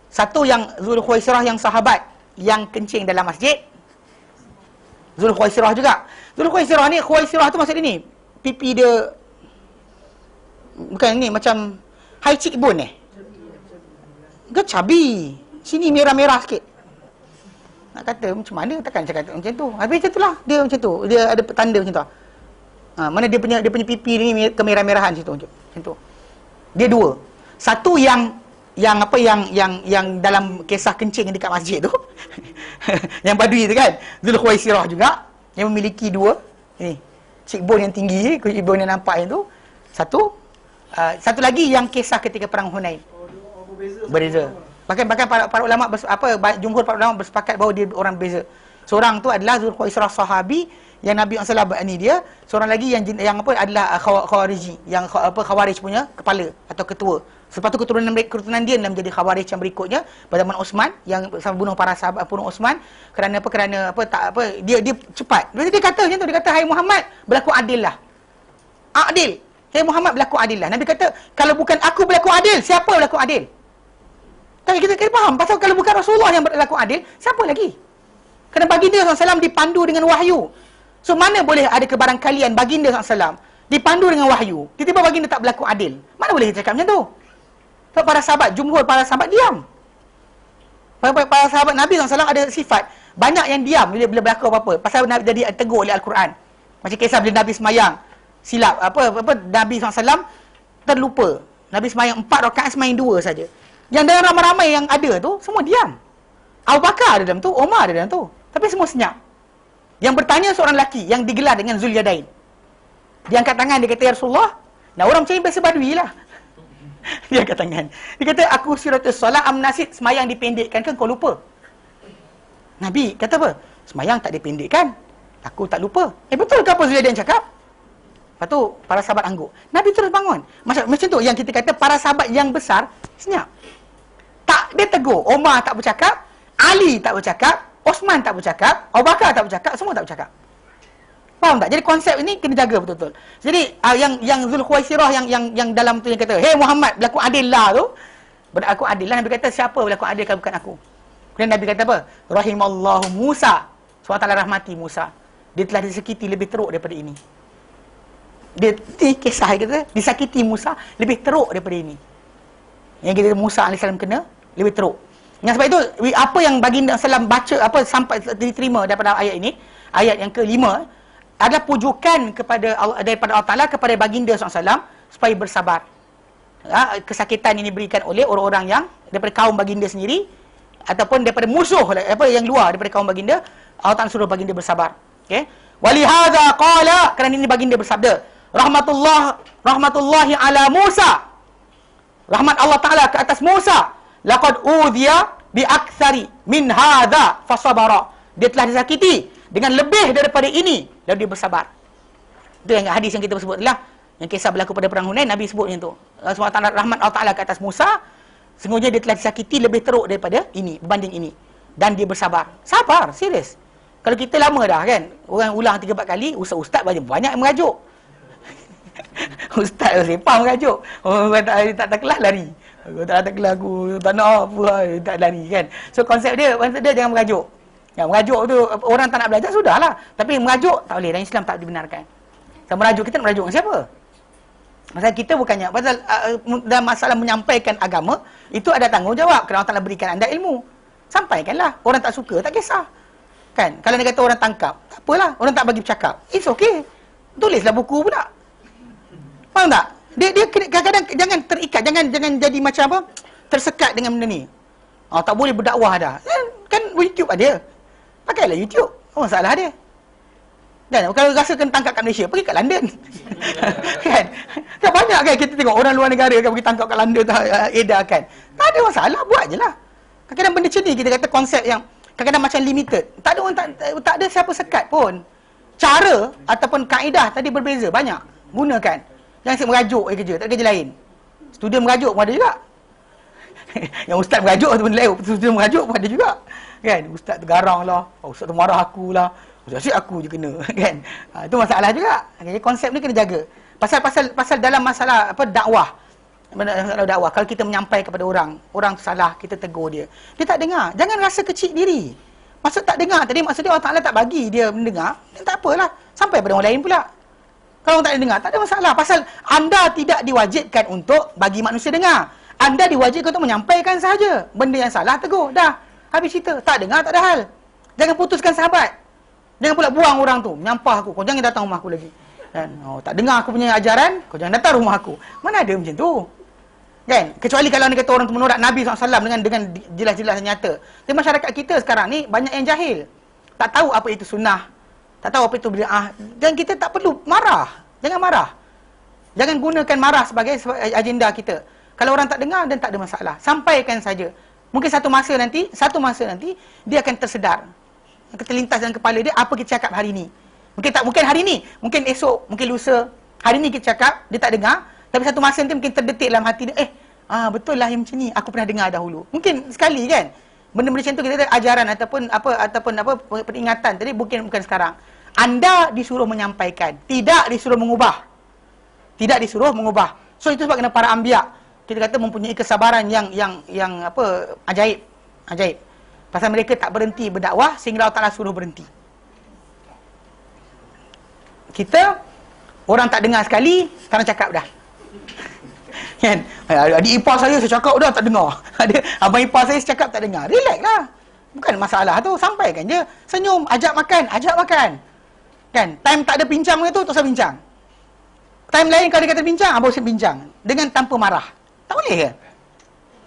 Satu yang Zul Khuwaisirah yang sahabat yang kencing dalam masjid. Zul Khuwaisirah juga. Zul Khuwaisirah ni, Khuwaisirah tu maksud ni pipi dia bukan ni macam high cheekbone ke cabi. Sini merah-merah sikit. Nak kata macam mana, takkan cakap macam tu. Habis macam tu lah. Dia macam tu. Dia ada tanda macam tu. Mana dia punya pipi ni kemerah-merahan macam tu. Dia dua. Satu yang dalam kisah kencing dekat masjid tu. Yang badui tu kan. Zul Khuwaisirah juga. Yang memiliki dua. Ni. Cheekbone yang tinggi. Cheekbone yang nampak yang tu. Satu lagi yang kisah ketika perang Hunain. Berbeza. Bahkan para ulama jumhur para ulama bersepakat bahawa dia orang berbeza. Seorang tu adalah Zul Khuwaisirah sahabi yang Nabi SAW ni dia. Seorang lagi yang adalah Khawariji, yang Khawarij punya kepala atau ketua. Lepas tu keturunan dia menjadi Khawarij yang berikutnya pada zaman Osman yang sama bunuh para sahabat bunuh Osman kerana dia cepat. Dia kata macam tu, dia kata hai Muhammad berlaku adil lah. Adil. Hai Muhammad berlaku adil lah. Nabi kata kalau bukan aku berlaku adil, siapa berlaku adil? Tapi kita faham, pasal kalau bukan Rasulullah yang berlaku adil, siapa lagi? Kerana baginda SAW dipandu dengan wahyu. So mana boleh ada kebarangkalian baginda SAW dipandu dengan wahyu, tiba-tiba baginda tak berlaku adil? Mana boleh kita cakap macam tu? So para sahabat, jumhur para sahabat diam. Para sahabat Nabi SAW ada sifat banyak yang diam bila berlaku apa-apa. Pasal Nabi jadi tegur oleh Al-Quran. Macam kisah bila Nabi semayang silap, Nabi SAW terlupa. Nabi semayang 4 rakaat, semayang 2 saja. Yang dalam ramai-ramai yang ada tu, semua diam. Abu Bakar ada dalam tu, Omar ada dalam tu. Tapi semua senyap. Yang bertanya seorang lelaki yang digelar dengan Zul Yadain. Dia angkat tangan, dia kata, ya Rasulullah. Nah orang macam biasa badui lah. Dia angkat tangan. Dia kata, aku siratus solat amnasid, semayang dipendekkan ke kau lupa? Nabi kata apa? Semayang tak dipendekkan. Aku tak lupa. Betul ke apa Zul Yadain cakap? Lepas tu, para sahabat angguk. Nabi terus bangun. Macam tu yang kita kata, para sahabat yang besar, senyap. Tak, dia tegur. Omar tak bercakap, Ali tak bercakap, Osman tak bercakap, Abu Bakar tak bercakap, semua tak bercakap. Faham tak? Jadi konsep ini kena jaga betul-betul. Jadi yang Zul Khuwaisirah yang dalam tu yang kata, "Hey Muhammad, berlaku adil lah" tu. Berlaku adil lah. Nabi kata, siapa berlaku adil kalau bukan aku? Kemudian Nabi kata apa? Rahimallahu Musa. SWT rahmati Musa. Dia telah disakiti lebih teruk daripada ini. Dia kisah kita, disakiti Musa lebih teruk daripada ini. Yang kita Musa AS kena lebih teruk. Dengan sebab itu, apa yang baginda SAW baca, apa sampai diterima daripada ayat ini, ayat yang ke-5, adalah pujukan kepada Allah, daripada Allah Ta'ala kepada baginda SAW supaya bersabar. Kesakitan ini diberikan oleh orang-orang yang daripada kaum baginda sendiri ataupun daripada musuh apa yang luar daripada kaum baginda. Allah Ta'ala suruh baginda bersabar. Okey. Walihadza qala, kerana ini baginda bersabda, rahmatullahi ala Musa. Rahmat Allah Ta'ala ke atas Musa. Laqad udhiya bi aktsari min hadza fasabara. Dia telah disakiti dengan lebih daripada ini, lalu dia bersabar. Itu yang hadis yang kita sebut adalah yang kisah berlaku pada perang Hunain, Nabi sebut macam tu. Rahmat Allah Ta'ala ke atas Musa, sesungguhnya dia telah disakiti lebih teruk daripada ini, berbanding ini. Dan dia bersabar. Sabar, serius. Kalau kita lama dah kan, orang ulang 3-4 kali, ustaz banyak yang merajuk. Ustaz sepah merajuk. Orang tak kelas lari. Tak kelas aku, tak nak apa, tak lari kan. So konsep dia jangan merajuk. Ya, merajuk tu orang tak nak belajar sudahlah. Tapi merajuk tak boleh, dan Islam tak dibenarkan. So, merajuk kita nak merajuk dengan siapa? Masalah kita bukannya pasal dalam masalah menyampaikan agama itu ada tanggungjawab kerana Allah Taala berikan anda ilmu. Sampaikanlah. Orang tak suka tak kisah. Kan? Kalau dia kata orang tangkap, tak apalah. Orang tak bagi bercakap. It's okay. Tulislah buku pula. Faham tak? Dia kadang-kadang jangan terikat, jangan jadi macam apa? Tersekat dengan benda ni. Tak boleh berdakwah dah. Kan YouTube ada. Pakailah YouTube. Apa masalah dia? Dan kalau rasa kena tangkap kat Malaysia, pergi kat London. Kan? Tak banyak kan kita tengok orang luar negara kan pergi tangkap kat London, edarkan. Tak ada masalah, buat je lah. Kadang-kadang benda macam ni, kita kata konsep yang kadang-kadang macam limited. Tak ada orang, tak ada siapa sekat pun. Cara ataupun kaedah tadi berbeza, banyak. Gunakan. Jangan asyik merajuk kerja, tak ada kerja lain. Student merajuk pun ada juga. Yang ustaz merajuk tu benda lain, student merajuk pun ada juga. Kan? Ustaz tergarang lah, ustaz tu marah aku lah. Asyik aku je kena kan. Itu masalah juga. Jadi konsep ni kena jaga. Pasal dalam masalah apa dakwah. Dakwah kalau kita menyampaikan kepada orang tu salah, kita tegur dia. Dia tak dengar. Jangan rasa kecil diri. Maksud tak dengar tadi maksud dia Allah Taala tak bagi dia mendengar, tak apalah. Sampai pada orang lain pula. Kalau orang tak dengar, tak ada masalah. Pasal anda tidak diwajibkan untuk bagi manusia dengar. Anda diwajibkan untuk menyampaikan sahaja. Benda yang salah tegur. Dah. Habis cerita. Tak dengar tak ada hal. Jangan putuskan sahabat. Jangan pula buang orang tu, menyampah aku. Kau jangan datang rumah aku lagi. Kan? Tak dengar aku punya ajaran, kau jangan datang rumah aku. Mana ada macam tu? Kan? Kecuali kalau dia kata orang tu menolak Nabi SAW dengan jelas-jelas nyata. Tapi masyarakat kita sekarang ni banyak yang jahil. Tak tahu apa itu sunnah. Tak tahu apa itu bid'ah. Dan kita tak perlu marah. Jangan marah. Jangan gunakan marah sebagai agenda kita. Kalau orang tak dengar dan tak ada masalah, sampaikan saja. Mungkin satu masa nanti dia akan tersedar. Terlintas dalam kepala dia apa kita cakap hari ni. Mungkin hari ni, mungkin esok, mungkin lusa. Hari ni kita cakap, dia tak dengar, tapi satu masa nanti mungkin terdetik dalam hati dia, betul lah yang macam ni, aku pernah dengar dahulu. Mungkin sekali kan. Benda-benda macam tu kita ada ajaran ataupun peringatan tadi bukan sekarang. Anda disuruh menyampaikan, tidak disuruh mengubah. Tidak disuruh mengubah. So itu sebab kena para anbiya kita kata mempunyai kesabaran yang ajaib. Pasal mereka tak berhenti berdakwah sehingga Allah Ta'ala suruh berhenti. Kita, orang tak dengar sekali, sekarang cakap dah. Kan? Adik ipar saya cakap dah tak dengar. Abang ipar saya cakap tak dengar. Relax lah. Bukan masalah tu. Sampaikan je. Senyum, ajak makan. Kan? Time tak ada bincang dengan tu, tak usah bincang. Time lain kalau dia kata bincang, abang usah bincang. Dengan tanpa marah. Tak boleh ke?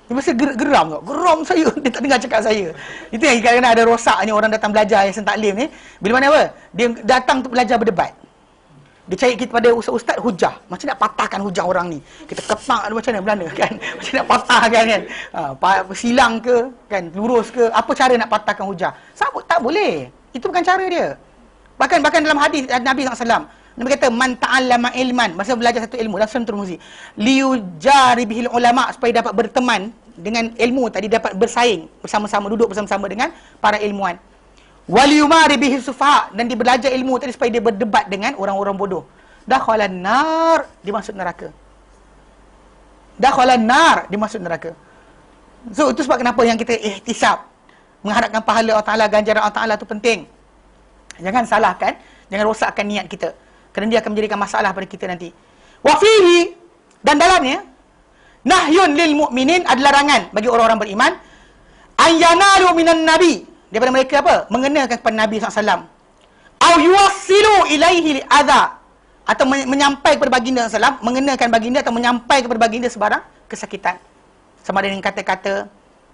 Dia mesti geram tu. Geram saya. Dia tak dengar cakap saya. Itu yang kadang-kadang ada rosaknya orang datang belajar yang sentaklim ni. Bila mana apa? Dia datang untuk belajar berdebat. Dia cari kita pada ustaz-ustaz hujah. Macam nak patahkan hujah orang ni. Kita kepak macam mana Belanda kan. Macam nak patahkan kan. Silang ke, kan, lurus ke. Apa cara nak patahkan hujah? Tak boleh. Itu bukan cara dia. Bahkan dalam hadis Nabi SAW. Nabi kata man ta'allama ilman, masa belajar satu ilmu dalam Sunan Tirmizi, liyujari bihil ulama, supaya dapat berteman dengan ilmu tadi, dapat bersaing bersama-sama, duduk bersama-sama dengan para ilmuwan. Waliyumari bihi sufaha, dan dia belajar ilmu tadi supaya dia berdebat dengan orang-orang bodoh. Dakhalan nar, dimasuk neraka. So itu sebab kenapa yang kita ihtisab, mengharapkan pahala Allah Ta'ala, ganjaran Allah Ta'ala tu penting. Jangan salahkan, jangan rosakkan niat kita, kerana dia akan menjadikan masalah pada kita nanti. Wa fihi, dan dalamnya nahyun lil mu'minin, adalah larangan bagi orang-orang beriman an yanalu minan nabi, daripada mereka apa? Mengenakan kepada Nabi SAW, au yuwassilu ilaihi adha, atau menyampaikan kepada baginda SAW, mengenakan baginda atau menyampaikan kepada baginda sebarang kesakitan, sama ada dengan kata-kata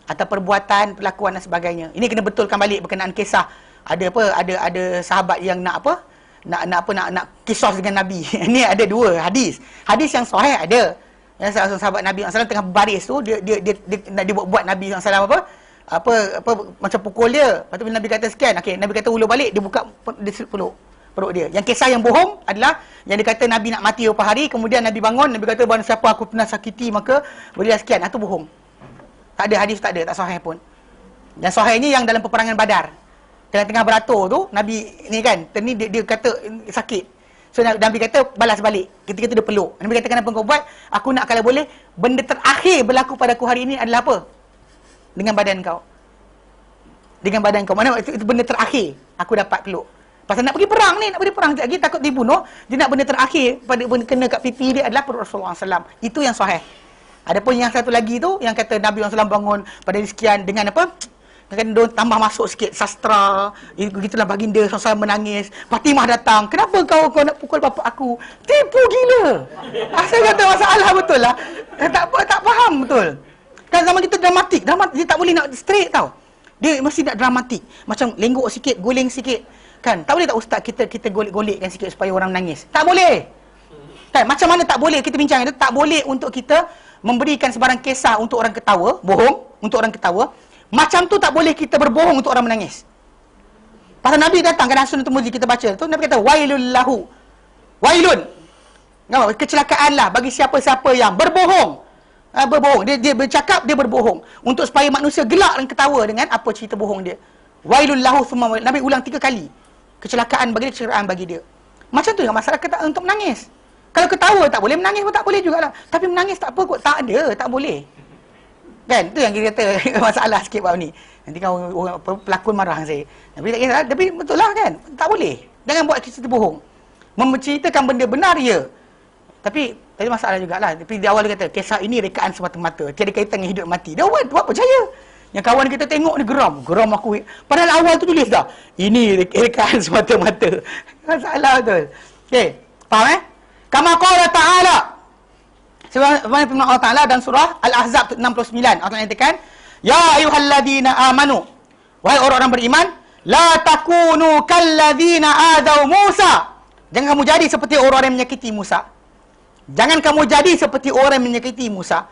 atau perbuatan, perlakuan dan sebagainya. Ini kena betulkan balik berkenaan kisah. Ada apa? Ada sahabat yang nak apa? Nak kisah dengan Nabi. Ini ada dua hadis. Hadis yang sahih ada. Yang sahabat Nabi SAW tengah berbaris tu, dia nak buat Nabi SAW apa macam pukul dia. Lepas tu bila Nabi kata sekian, okey, Nabi kata ulur balik, dia buka, dia peluk perut dia. Yang kisah yang bohong adalah yang dia kata Nabi nak mati beberapa hari, kemudian Nabi bangun, Nabi kata barang siapa aku pernah sakiti maka berilah sekian. Itu bohong. Tak ada hadis, tak ada, tak sahih pun. Yang sahihnya yang dalam peperangan Badar. Tengah-tengah beratur tu, Nabi ni kan, ni dia kata sakit. So Nabi kata balas balik. Ketika dia peluk. Nabi kata kenapa kau buat? Aku nak kalau boleh benda terakhir berlaku padaku hari ini adalah apa? Dengan badan kau. Dengan badan kau. Mana itu benda terakhir aku dapat peluk. Pasal nak pergi perang ni, nak pergi perang lagi takut dibunuh, dia nak benda terakhir pada benda kena kat pipi dia adalah perut Rasulullah SAW. Itu yang sahih. Adapun yang satu lagi tu yang kata Nabi SAW bangun pada sekian dengan apa? Kan dia tambah masuk sikit sastra, gitulah baginda SAW menangis. Fatimah datang, kenapa kau nak pukul bapa aku? Tipu gila. Saya kata masalah betul lah. Tak faham betul. Kan zaman kita dramatik, dia tak boleh nak straight tau. Dia mesti nak dramatik. Macam lenggok sikit, guling sikit. Kan, tak boleh tak ustaz kita golek-golekkan sikit supaya orang menangis? Tak boleh. Kan, macam mana tak boleh kita bincang itu? Tak boleh untuk kita memberikan sebarang kisah untuk orang ketawa, bohong untuk orang ketawa. Macam tu tak boleh kita berbohong untuk orang menangis. Pasal Nabi datang kan Hasan Tirmizi kita baca tu, Nabi kata wailul lahu. Wailun. Kecelakaanlah bagi siapa-siapa yang berbohong. Berbohong. Dia bercakap, dia berbohong. Untuk supaya manusia gelak dan ketawa dengan apa cerita bohong dia. Wailul lahu thumma wail. Nabi ulang 3 kali. Kecelakaan bagi dia, kecelakaan bagi dia. Macam tu yang masyarakat untuk menangis. Kalau ketawa tak boleh, menangis pun tak boleh jugalah. Tapi menangis tak apa kot, tak ada, tak boleh. Kan? Itu yang kita kata masalah sikit bab ni. Nanti kan orang pelakon marah saya. Tapi tak kisah, tapi betul lah kan? Tak boleh. Jangan buat cerita bohong. Menceritakan benda benar ya. Tapi tadi masalah jugalah. Tapi di awal dia kata kisah ini rekaan semata-mata, tiada kaitan dengan hidup mati. Dia buat percaya. Yang kawan kita tengok ni geram aku. Padahal awal tu tulis dah, ini rekaan semata-mata. Masalah betul. Okey, faham Kama qala ta'ala. Sebagaimana firman Allah Ta'ala dan surah Al-Ahzab 69. Allah nyatakan, ya ayyuhalladzina amanu, wahai orang-orang beriman, la takunu kalladzina adaw Musa. Jangan kamu jadi seperti orang yang menyakiti Musa. Jangan kamu jadi seperti orang yang menyakiti Musa.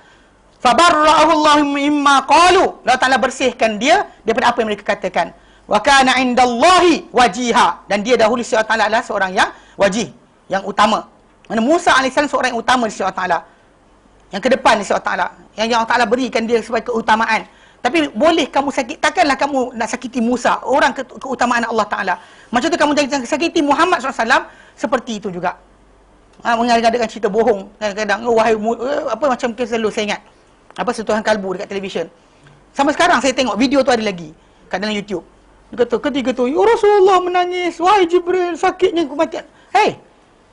Fabarra'ahu Allah mimma qalu. Allah Ta'ala bersihkan dia daripada apa yang mereka katakan. Wa kana 'indallahi wajiha. Dan dia dahulu si Allah Ta'ala adalah seorang yang wajih, yang utama. Mana Musa AS seorang yang utama di sisi Allah Ta'ala, yang ke depan di sisi Allah Ta'ala, yang Allah Ta'ala berikan dia sebagai keutamaan. Tapi boleh kamu sakit, takkanlah kamu nak sakiti Musa, orang keutamaan Allah Ta'ala. Macam tu kamu jangan sakiti Muhammad SAW, seperti itu juga. Mengadakan cerita bohong kadang-kadang, wahai apa macam selalu saya ingat apa sentuhan kalbu dekat televisyen. Sampai sekarang saya tengok video tu ada lagi kat dalam YouTube. Dia kata ketika tu, ya Rasulullah menangis, wahai Jibril sakitnya kematian. Hei,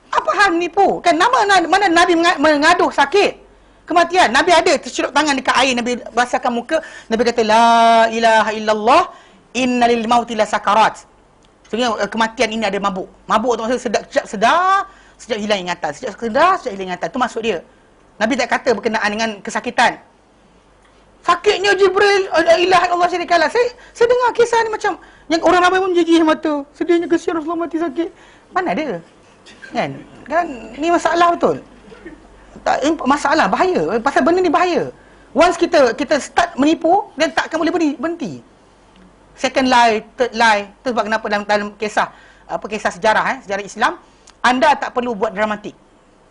apa hal ni pun? Kan mana Nabi mengaduh sakit kematian. Nabi ada tercelup tangan dekat air, Nabi basahkan muka, Nabi kata la ilaha illallah innalil mauti la sakarat. Sebenarnya kematian ini ada mabuk. Mabuk tu maksudnya sedar sejak hilang ingatan. Sejak hilang ingatan. Itu maksud dia. Nabi tak kata berkenaan dengan kesakitan. Sakitnya Jibril, la ilaha illallah syarikalah. Saya dengar kisah ni macam yang orang ramai pun menjijih mata. Sedihnya kesian Rasulullah mati sakit. Mana ada? Kan ni masalah betul. Masalah bahaya. Pasal benda ni bahaya. Once kita start menipu, dan takkan boleh berhenti. Second lie, third lie. Itu sebab kenapa dalam kisah kisah sejarah sejarah Islam, anda tak perlu buat dramatik.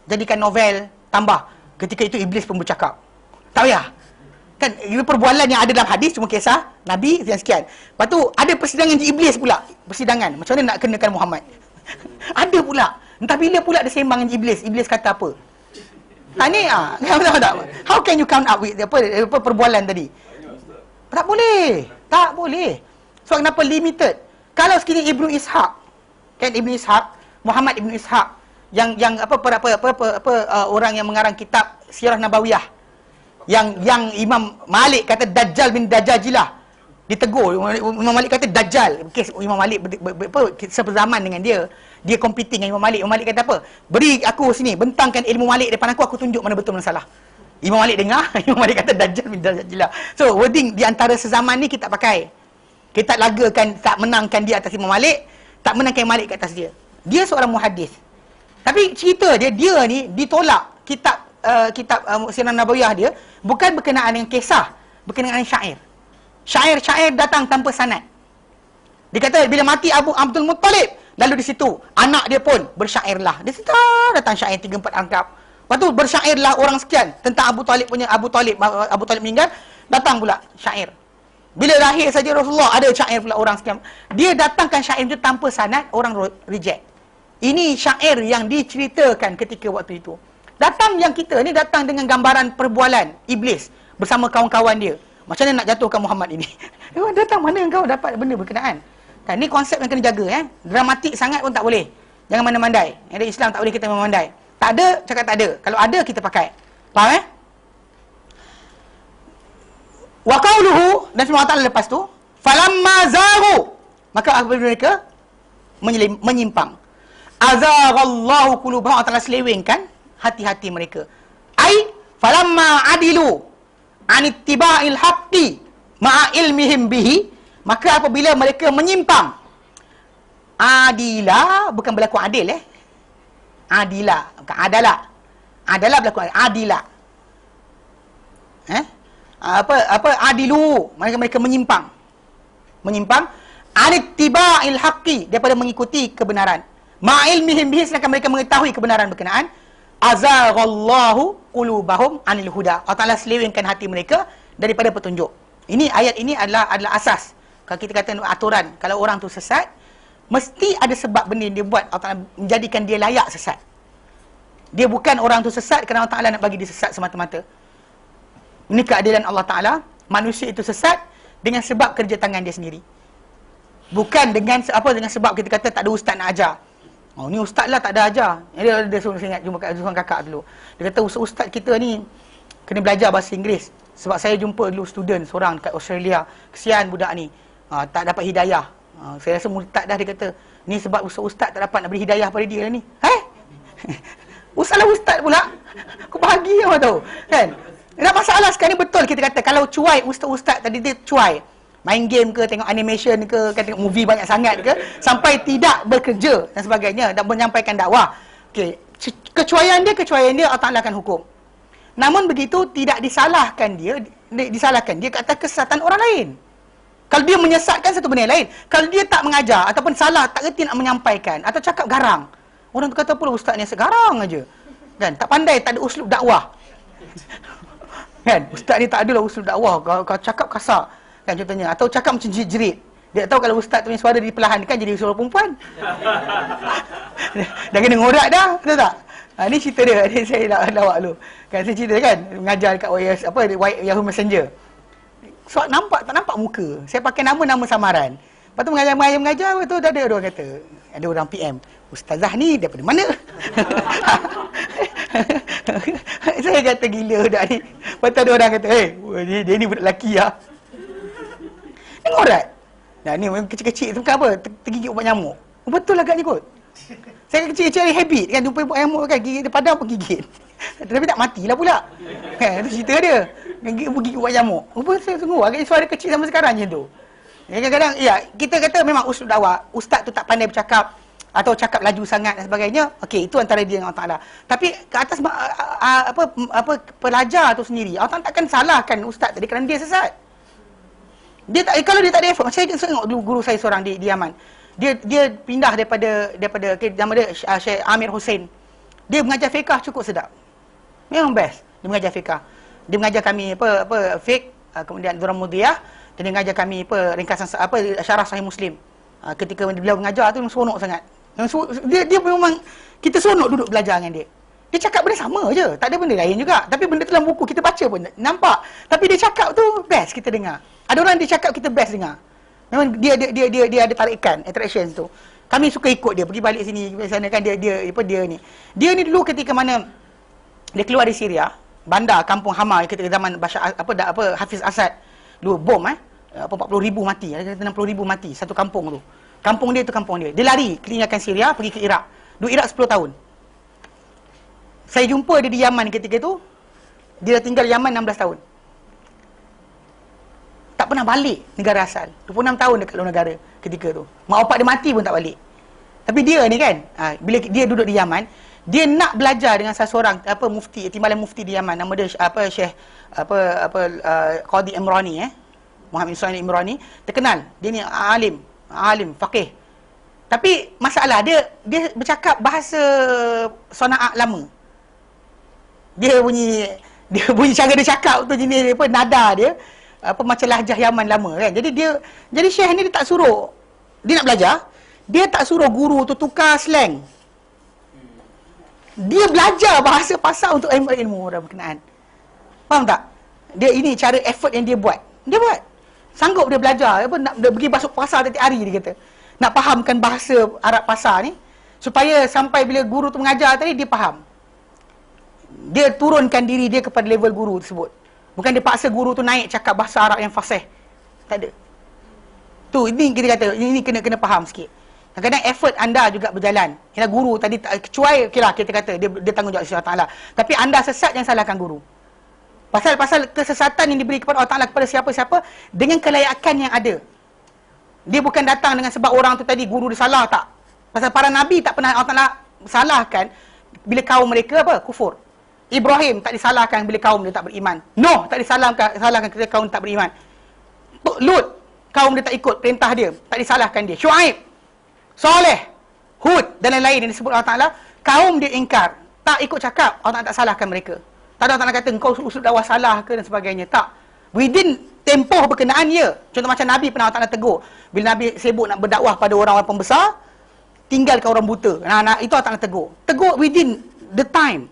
Jadikan novel, tambah. Ketika itu iblis pun bercakap. Tak payah. Kan perbualan yang ada dalam hadis cuma kisah Nabi yang sekian. Lepas tu ada persidangan iblis pula. Persidangan. Macam mana nak kenakan Muhammad? Ada pula. Entah bila pula ada sembang dengan iblis. Iblis kata apa? Ni tak? How can you come up with apa perbualan tadi? Tak boleh. Tak boleh. So kenapa limited? Kalau sekiranya Ibnu Ishaq, kan Ibnu Ishaq, Muhammad Ibnu Ishaq yang orang yang mengarang kitab Sirah Nabawiyah, yang Imam Malik kata Dajjal bin Dajajilah, ditegur. Imam Malik kata Dajjal. Imam Malik seperzaman dengan dia. Dia competing dengan Imam Malik. Imam Malik kata apa? Beri aku sini, bentangkan ilmu Malik depan aku tunjuk mana betul mana salah. Imam Malik dengar, Imam Malik kata Dajjal bin Dajajilah. So wording di antara sezaman ni kita pakai. Kita lagakan, tak menangkan dia atas Imam Malik, tak menangkan Imam Malik ke atas dia. Dia seorang muhaddis. Tapi cerita dia ni ditolak kitab Sirah Nabawiyah dia bukan berkenaan dengan kisah, berkenaan dengan syair. Syair-syair datang tanpa sanad. Dia kata bila mati Abdul Muttalib, lalu di situ anak dia pun bersyairlah. Dia situ datang syair 3-4 angkap. Lepas tu bersyairlah orang sekian tentang Abu Talib meninggal, datang pula syair. Bila lahir saja Rasulullah, ada syair pula orang sekian. Dia datangkan syair itu tanpa sanad, orang reject. Ini syair yang diceritakan ketika waktu itu. Datang yang kita ni datang dengan gambaran perbualan iblis bersama kawan-kawan dia. Macam mana nak jatuhkan Muhammad ini? Datang mana kau dapat benda berkenaan? Kan ni konsep yang kena jaga Dramatik sangat pun tak boleh. Jangan mandai-mandai. Ada Islam tak boleh kita memandai. Tak ada, cakap tak ada. Kalau ada kita pakai. Faham Wa qauluhu, dan firman Allah lepas tu, falamma zaghu, maka apabila mereka menyimpang. Azaghallahu qulubahum, Allah selewengkan hati-hati mereka. Ai falamma adilu an ittiba'il haqqi ma'a ilmihim bihi, maka apabila mereka menyimpang. Adila bukan berlaku adil Adila bukan adalah. Adalah berlaku adila. Adilu, mereka menyimpang anittiba'il haqqi, daripada mengikuti kebenaran, ma'ilmihim bihi, sedangkan mereka mengetahui kebenaran berkenaan. Azaghallahu qulubahum anil huda, Allah Ta'ala selewengkan hati mereka daripada petunjuk. Ini ayat ini adalah asas. Kalau kita kata aturan, kalau orang tu sesat, mesti ada sebab benda yang dia buat Allah Ta'ala menjadikan dia layak sesat. Dia bukan orang tu sesat kerana Allah Ta'ala nak bagi dia sesat semata-mata. Ini keadilan Allah Ta'ala. Manusia itu sesat dengan sebab kerja tangan dia sendiri. Bukan dengan sebab kita kata tak ada ustaz nak ajar. Oh, ni ustaz lah tak ada ajar. Dia suruh saya ingat jumpa seorang kakak dulu. Dia kata ustaz kita ni kena belajar bahasa Inggeris. Sebab saya jumpa dulu student seorang kat Australia. Kesian budak ni. Tak dapat hidayah. Saya rasa murtad dah, dia kata. Ni sebab ustaz tak dapat nak beri hidayah pada dia lah ni. Salah ustaz pula. Aku bahagia apa tahu. Kan? Tak masalah sekarang ni betul kita kata. Kalau cuai ustaz-ustaz tadi dia cuai. Main game ke, tengok animation ke, tengok movie banyak sangat ke, sampai tidak bekerja dan sebagainya, dan menyampaikan dakwah. Okey, kecuaian dia Allah Ta'ala akan hukum. Namun begitu tidak disalahkan dia ke atas kesesatan orang lain. Kalau dia menyesatkan satu benda lain, kalau dia tak mengajar ataupun salah, tak reti nak menyampaikan atau cakap garang, orang tu kata pula ustaz ni segarang aja. Kan, tak pandai, tak ada uslub dakwah. Kan, ustaz ni tak adalah uslub dakwah, kau cakap kasar. Kan contohnya, atau cakap macam jerit. Dia tahu kalau ustaz tu punya suara diperlahankan jadi suara perempuan. Dah kena ngorak dah, betul tak? Ni cerita dia, saya lawak dulu. Kan saya cerita kan, mengajar dekat Yahoo Messenger. So tak nampak muka. Saya pakai nama samaran. Lepas tu mengajar, tu dah ada orang kata, ada orang PM, ustazah ni daripada mana? Saya kata gila budak ni. Lepas tu ada orang kata, dia ni budak lelaki lah. Ngorat. Nah, ni kecil-kecil tu bukan apa? Tergigit ubat nyamuk. Betul lah agaknya kot. Saya kecil-kecil ada habit kan, jumpa ubat nyamuk kan, gigit dia padam pun gigit. Tapi tak matilah pula. Kan, itu cerita dia. Gigit ubat nyamuk. Rupa saya tunggu, agaknya suara kecil sampai sekarang je tu. Kadang-kadang, kita kata memang uslub dakwah. Ustaz tu tak pandai bercakap atau cakap laju sangat dan sebagainya. Okey, itu antara dia dengan Allah Ta'ala. Tapi ke atas pelajar tu sendiri, Allah Ta'ala takkan salahkan ustaz tadi kerana dia sesat. Kalau dia tak ada effort, saya tengok dulu guru saya seorang di Yaman. Dia pindah daripada nama dia Syekh Amir Hussein. Dia mengajar fiqh cukup sedap. Memang best. Dia mengajar fiqh. Dia mengajar kami fiqh, kemudian Durrah Mudiyah, dan dia mengajar kami ringkasan syarah Sahih Muslim. Ketika beliau mengajar tu seronok sangat. Dia memang kita seronok duduk belajar dengan dia. Dia cakap benda sama je, tak ada benda lain juga. Tapi benda tu dalam buku kita baca pun nampak. Tapi dia cakap tu best kita dengar. Ada orang dia cakap kita best dengar. Memang dia ada tarikan, attraction tu. Kami suka ikut dia, pergi balik sini, pergi sana kan dia ni. Dia ni dulu ketika mana dia keluar dari Syria, bandar kampung Hama ketika zaman Hafiz Asad. Dulu bom 40,000 mati, ada 60,000 mati satu kampung tu. Kampung dia tu kampung dia. Dia lari meninggalkan Syria pergi ke Iraq. Duduk Iraq 10 tahun. Saya jumpa dia di Yaman ketika tu. Dia dah tinggal Yaman 16 tahun. Tak pernah balik negara asal. 26 tahun dekat luar negara ketika tu. Mak bapak dia mati pun tak balik. Tapi dia ni kan, bila dia duduk di Yaman, dia nak belajar dengan seseorang mufti, timbalan mufti di Yaman, nama dia Syekh Qadi Imrani Muhammad Ismail Imrani, terkenal. Dia ni alim, faqih. Tapi masalah dia bercakap bahasa Sona'ah lama. Dia bunyi cara dia cakap tu jenis nada dia macam lahjah Yaman lama kan. Jadi Syekh ni dia tak suruh dia nak belajar, dia tak suruh guru tu tukar slang. Dia belajar bahasa pasar untuk ilmu orang berkenaan. Faham tak? Ini cara effort yang dia buat. Sanggup dia belajar nak pergi masuk pasar setiap hari dia kata. Nak fahamkan bahasa Arab pasar ni supaya sampai bila guru tu mengajar tadi dia faham. Dia turunkan diri dia kepada level guru tersebut. Bukan dia paksa guru tu naik cakap bahasa Arab yang fasih. Tak ada. Ini kita kata, ini kena faham sikit. Kadang-kadang effort anda juga berjalan. Ialah guru tadi, kecuali kita kata, dia tanggungjawab Allah Ta'ala. Tapi anda sesat, jangan salahkan guru. Pasal kesesatan yang diberi kepada Allah Ta'ala kepada siapa-siapa, dengan kelayakan yang ada. Dia bukan datang dengan sebab orang tu tadi, guru dia salah, tak. Pasal para Nabi tak pernah Allah Ta'ala salahkan bila kaum mereka kufur. Ibrahim tak disalahkan bila kaum dia tak beriman. Nuh tak disalahkan ketika kaum tak beriman. Lut, kaum dia tak ikut perintah dia, tak disalahkan dia. Syuaib, Saleh, Hud dan lain-lain yang disebut Allah Ta'ala, kaum dia ingkar, tak ikut cakap, Allah Ta'ala tak salahkan mereka. Tak ada Allah Ta'ala kata engkau usul dakwah salah ke dan sebagainya. Tak. Within tempoh berkenaan ya. Contoh macam Nabi pernah Allah Ta'ala tegur. Bila Nabi sibuk nak berdakwah pada orang-orang pembesar, tinggalkan orang buta. Itu Allah Ta'ala tegur. Tegur within the time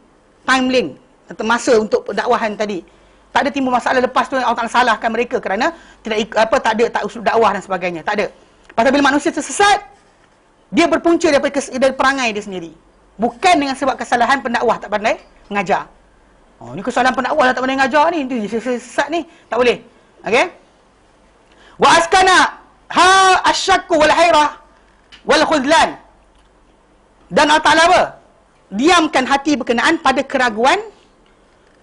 link, masa untuk dakwahan tadi. Tak ada timbul masalah lepas tu Allah Ta'ala salahkan mereka kerana tak ada usul dakwah dan sebagainya. Tak ada. Pasal bila manusia tersesat, dia berpunca dari perangai dia sendiri. Bukan dengan sebab kesalahan pendakwah tak pandai mengajar. Ni kesalahan pendakwah tak pandai mengajar ni. Dia sesat ni. Tak boleh. Okey? Wa askana asyakku wal hairah wal khudlan. Dan Allah Ta'ala diamkan hati berkenaan pada keraguan,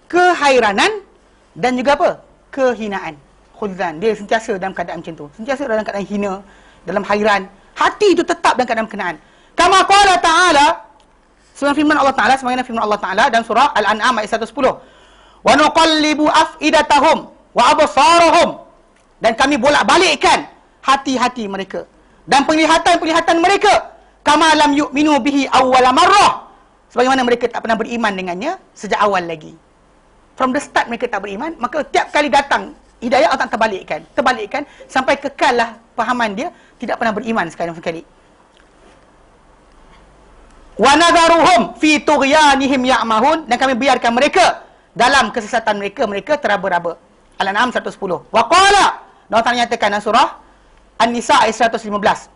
kehairanan dan juga kehinaan. Khudlan. Dia sentiasa dalam keadaan macam tu. Sentiasa dalam keadaan hina, dalam hairan. Hati itu tetap dalam keadaan berkenaan. Kama qala ta'ala, sebagaimana firman Allah Ta'ala, sebagaimana firman Allah Ta'ala dalam surah Al-An'am ayat 110. Wa nuqallibu afidatahum wa absarahum. Dan kami bolak-balikkan hati-hati mereka dan penglihatan-penglihatan mereka. Kama lam yu'minu bihi awwala marrah. Sebagaimana mereka tak pernah beriman dengannya sejak awal lagi. From the start mereka tak beriman, maka tiap kali datang hidayah Allah terbalikkan sampai kekallah fahaman dia, tidak pernah beriman sekali. Wa nadharuhum fi tughyanihim ya'mahun. Dan kami biarkan mereka dalam kesesatan mereka teraba-raba. Al-An'am 110. Wa qala, Allah Ta'ala nyatakan dalam surah An-Nisa ayat 115.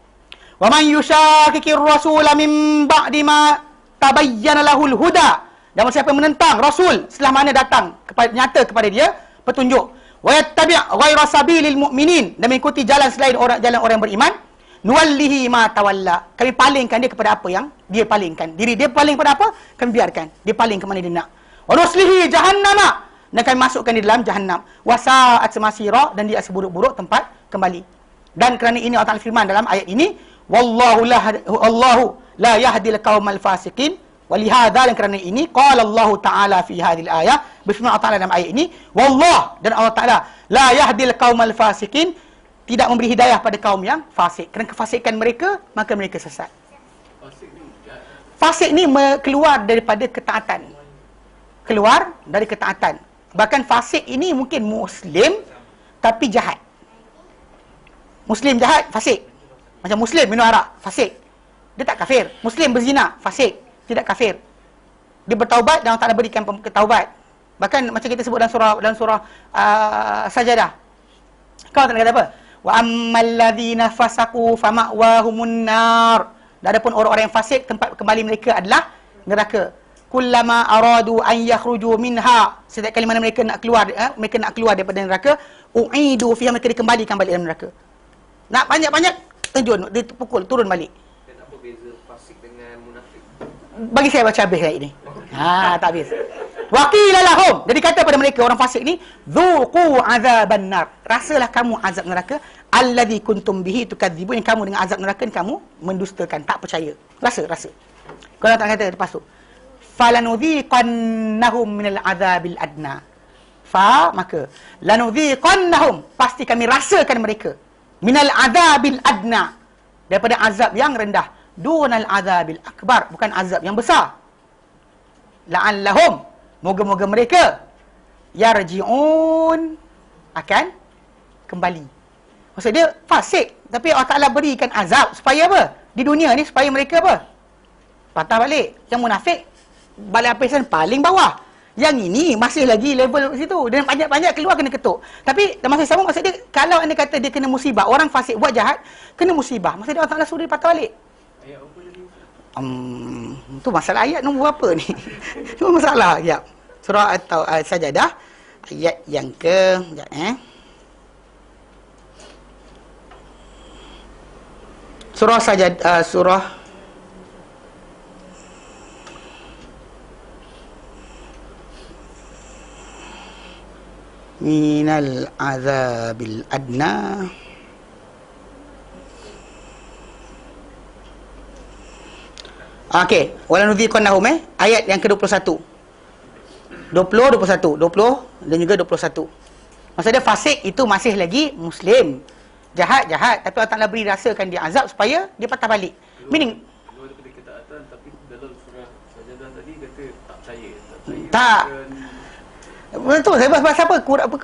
Wa man yushaqiqir rasula min ba'di ma tabayyana lahul huda. Dan siapa yang menentang Rasul setelah mana datang nyata kepada dia petunjuk. Wa yattabi' ghaira sabilil mu'minin. Dan mengikuti jalan selain orang yang beriman. Nuwallihi ma tawalla. Kami palingkan dia kepada apa yang dia palingkan. Diri dia paling kepada apa? Kami biarkan. Dia paling ke mana dia nak. Wa nuslihi jahannama. Dan kami masukkan dia dalam jahannam. Wa sa'at masira. Dan dia seburuk-buruk tempat kembali. Dan kerana ini Allah Ta'ala firman dalam ayat ini, Wallahu la yahdil qaumal fasiqin. Walihadza, dan kerana ini qala Allah Ta'ala fi hadhil ayah, berfirman Allah Ta'ala dalam ayat ini, wallah, dan Allah Ta'ala la yahdil qaumal fasiqin, tidak memberi hidayah pada kaum yang fasik. Kerana kefasikan mereka, maka mereka sesat. Fasik ni keluar daripada ketaatan. Keluar dari ketaatan. Bahkan fasik ini mungkin Muslim tapi jahat. Muslim jahat, fasik. Macam Muslim minum arak, fasik. Dia tak kafir. Muslim berzina, fasik. Tidak kafir. Dia bertaubat dan Allah Ta'ala berikan taubat. Bahkan macam kita sebut dalam surah Sajadah. Kau tak kata apa? Wa ammal ladzina fasaqu fama'wahumun nar. Dan adapun orang-orang yang fasik, tempat kembali mereka adalah neraka. Kullama aradu an yakhruju minha. Setiap kali mana mereka nak keluar daripada neraka, u'idu fiha, mereka dikembalikan balik dalam neraka. Nak banyak-banyak terjun, dia pukul, turun balik. Dan apa beza fasik dengan munafik? Bagi saya baca habis ayat ini. Tak habis. Waqila lahum. Jadi kata pada mereka orang fasik ni, dzuqu azaban nar. Rasalah kamu azab neraka alladzi kuntum bihi tukadzibun, yang kamu dengan azab neraka ni kamu mendustakan, tak percaya. Rasa. Kalau tak kata lepas tu. Falanudhiqannahum minal azabil adna. Maka lanudhiqannahum, pasti kami rasakan mereka minal azabil adna, daripada azab yang rendah, dunal azabil akbar, bukan azab yang besar. La'allahum, moga-moga mereka yarji'un, akan kembali. Maksud dia fasik, tapi Allah Ta'ala berikan azab supaya apa? Di dunia ni supaya mereka apa? Patah balik. Yang munafik balik apisan paling bawah. Yang ini masih lagi level situ, dan banyak-banyak keluar kena ketuk. Tapi dalam masa sama, maksud dia kalau anda kata dia kena musibah, orang fasik buat jahat kena musibah, maksud dia Allah Ta'ala suruh dia patah balik. Ayat apa lagi? Tu masalah ayat nombor apa ni? Itu masalah. Ya. Surah atau Sajadah ayat yang ke Surah Sajadah, surah minal azabil adna. Okey, walanudhiqannahum ayat yang ke-21. 20 dan juga 21. Maksudnya fasik itu masih lagi muslim. Jahat, tapi Allah Ta'ala beri rasakan dia azab supaya dia patah balik. Meaning Luar daripada ketaatan, tapi dalam surah Sajadah tadi kata tak percaya. Tak. Betul, saya bahas apa?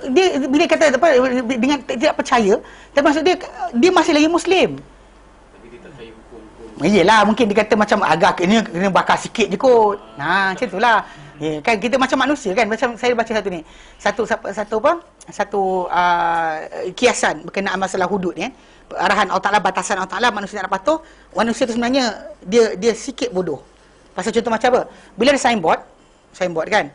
Dia bila kata apa dengan tidak percaya, tapi maksud dia masih lagi muslim. Tapi dia tak percaya hukum-hukum. Yelah, mungkin dia kata macam agak ini kena bakar sikit je kot. Macam itulah. Kan kita macam manusia kan. Macam saya baca satu ni. Satu kiasan berkenaan masalah hudud ni. Arahan Allah Ta'ala, batasan Allah Ta'ala, manusia tak nak patuh. Manusia tu sebenarnya dia sikit bodoh. Pasal contoh macam apa? Bila ada signboard kan.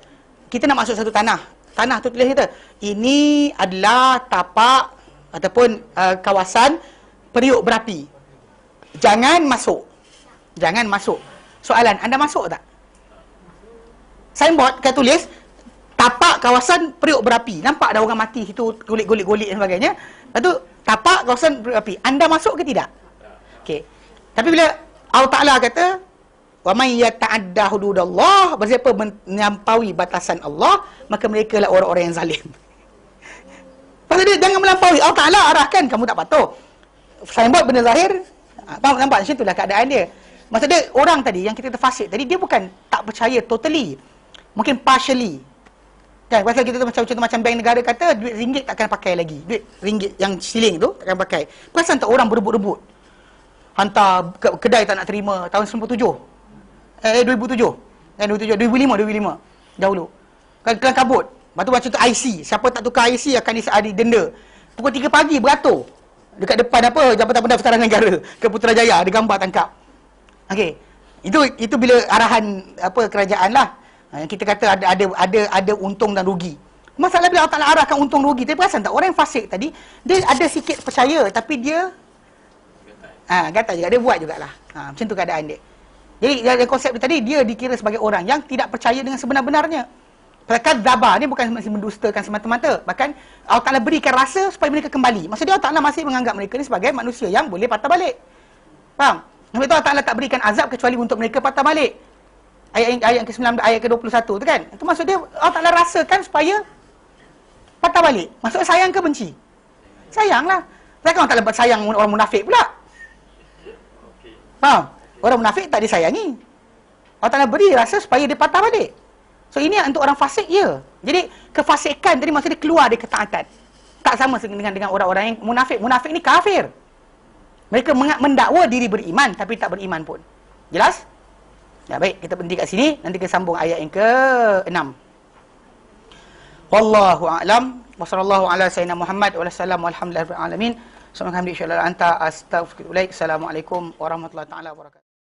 Kita nak masuk satu tanah tu tulis kita, ini adalah tapak ataupun kawasan periuk berapi. Jangan masuk. Soalan, anda masuk tak? Signboard kan tulis tapak kawasan periuk berapi. Nampak ada orang mati situ, golik-golik dan sebagainya. Lepas tu tapak kawasan periuk berapi. Anda masuk ke tidak? Okey. Tapi bila Allah Ta'ala kata wa may yata'adda hududallah, bersiapa melampaui batasan Allah, maka mereka lah orang-orang yang zalim. Pasal dia jangan melampaui. Allah Ta'ala arahkan, kamu tak patuh. Signboard benda zahir. Nampak macam itulah keadaan dia. Maksud dia orang tadi yang kita terfasik tadi, dia bukan tak percaya totally, mungkin partially kan. Pasal kita macam bank negara kata duit ringgit takkan pakai lagi, duit ringgit yang shilling tu takkan pakai. Perasan tak orang berebut-rebut hantar kedai tak nak terima tahun 2005 dahulu kan, kelang kabut. Lepas tu macam tu IC, siapa tak tukar IC akan didenda. Pukul 3 pagi beratur dekat depan Jabatan Pendaftaran Negara ke Putrajaya, ada gambar tangkap. Okey. Itu bila arahan kerajaan lah. Yang kita kata ada untung dan rugi. Masalah bila Allah Ta'ala arahkan untung rugi, tapi perasan tak orang yang fasik tadi, dia ada sikit percaya tapi dia gatal juga, dia buat jugalah. Macam tu keadaan dia. Jadi dari konsep tadi, dia dikira sebagai orang yang tidak percaya dengan sebenar-benarnya. Kadzdzaba ni bukan masih mendustakan semata-mata, bahkan Allah Ta'ala berikan rasa supaya mereka kembali. Maksudnya Allah Ta'ala masih menganggap mereka ni sebagai manusia yang boleh patah balik. Faham? Sebab itu Allah Ta'ala tak berikan azab kecuali untuk mereka patah balik. Ayat ke-19, ayat ke-21 tu kan. Itu maksud dia Allah Ta'ala rasakan supaya patah balik. Maksudnya sayang ke benci? Sayanglah. Takkan Allah Ta'ala sayang orang munafik pula. Faham? Orang munafik tak disayangi. Allah Ta'ala beri rasa supaya dia patah balik. So ini untuk orang fasik, ya. Jadi kefasikan tadi maksudnya keluar dari ketaatan. Tak sama dengan orang-orang yang munafik. Munafik ni kafir. Mereka mendakwa diri beriman tapi tak beriman pun. Jelas? Ya, baik, kita berhenti kat sini. Nanti kita sambung ayat yang ke-6. Wallahu a'lam. Wassallallahu ala sayyidina Muhammad wa sallam walhamdulillahi rabbil alamin. Assalamualaikum warahmatullahi wabarakatuh. Assalamualaikum warahmatullahi taala wabarakatuh.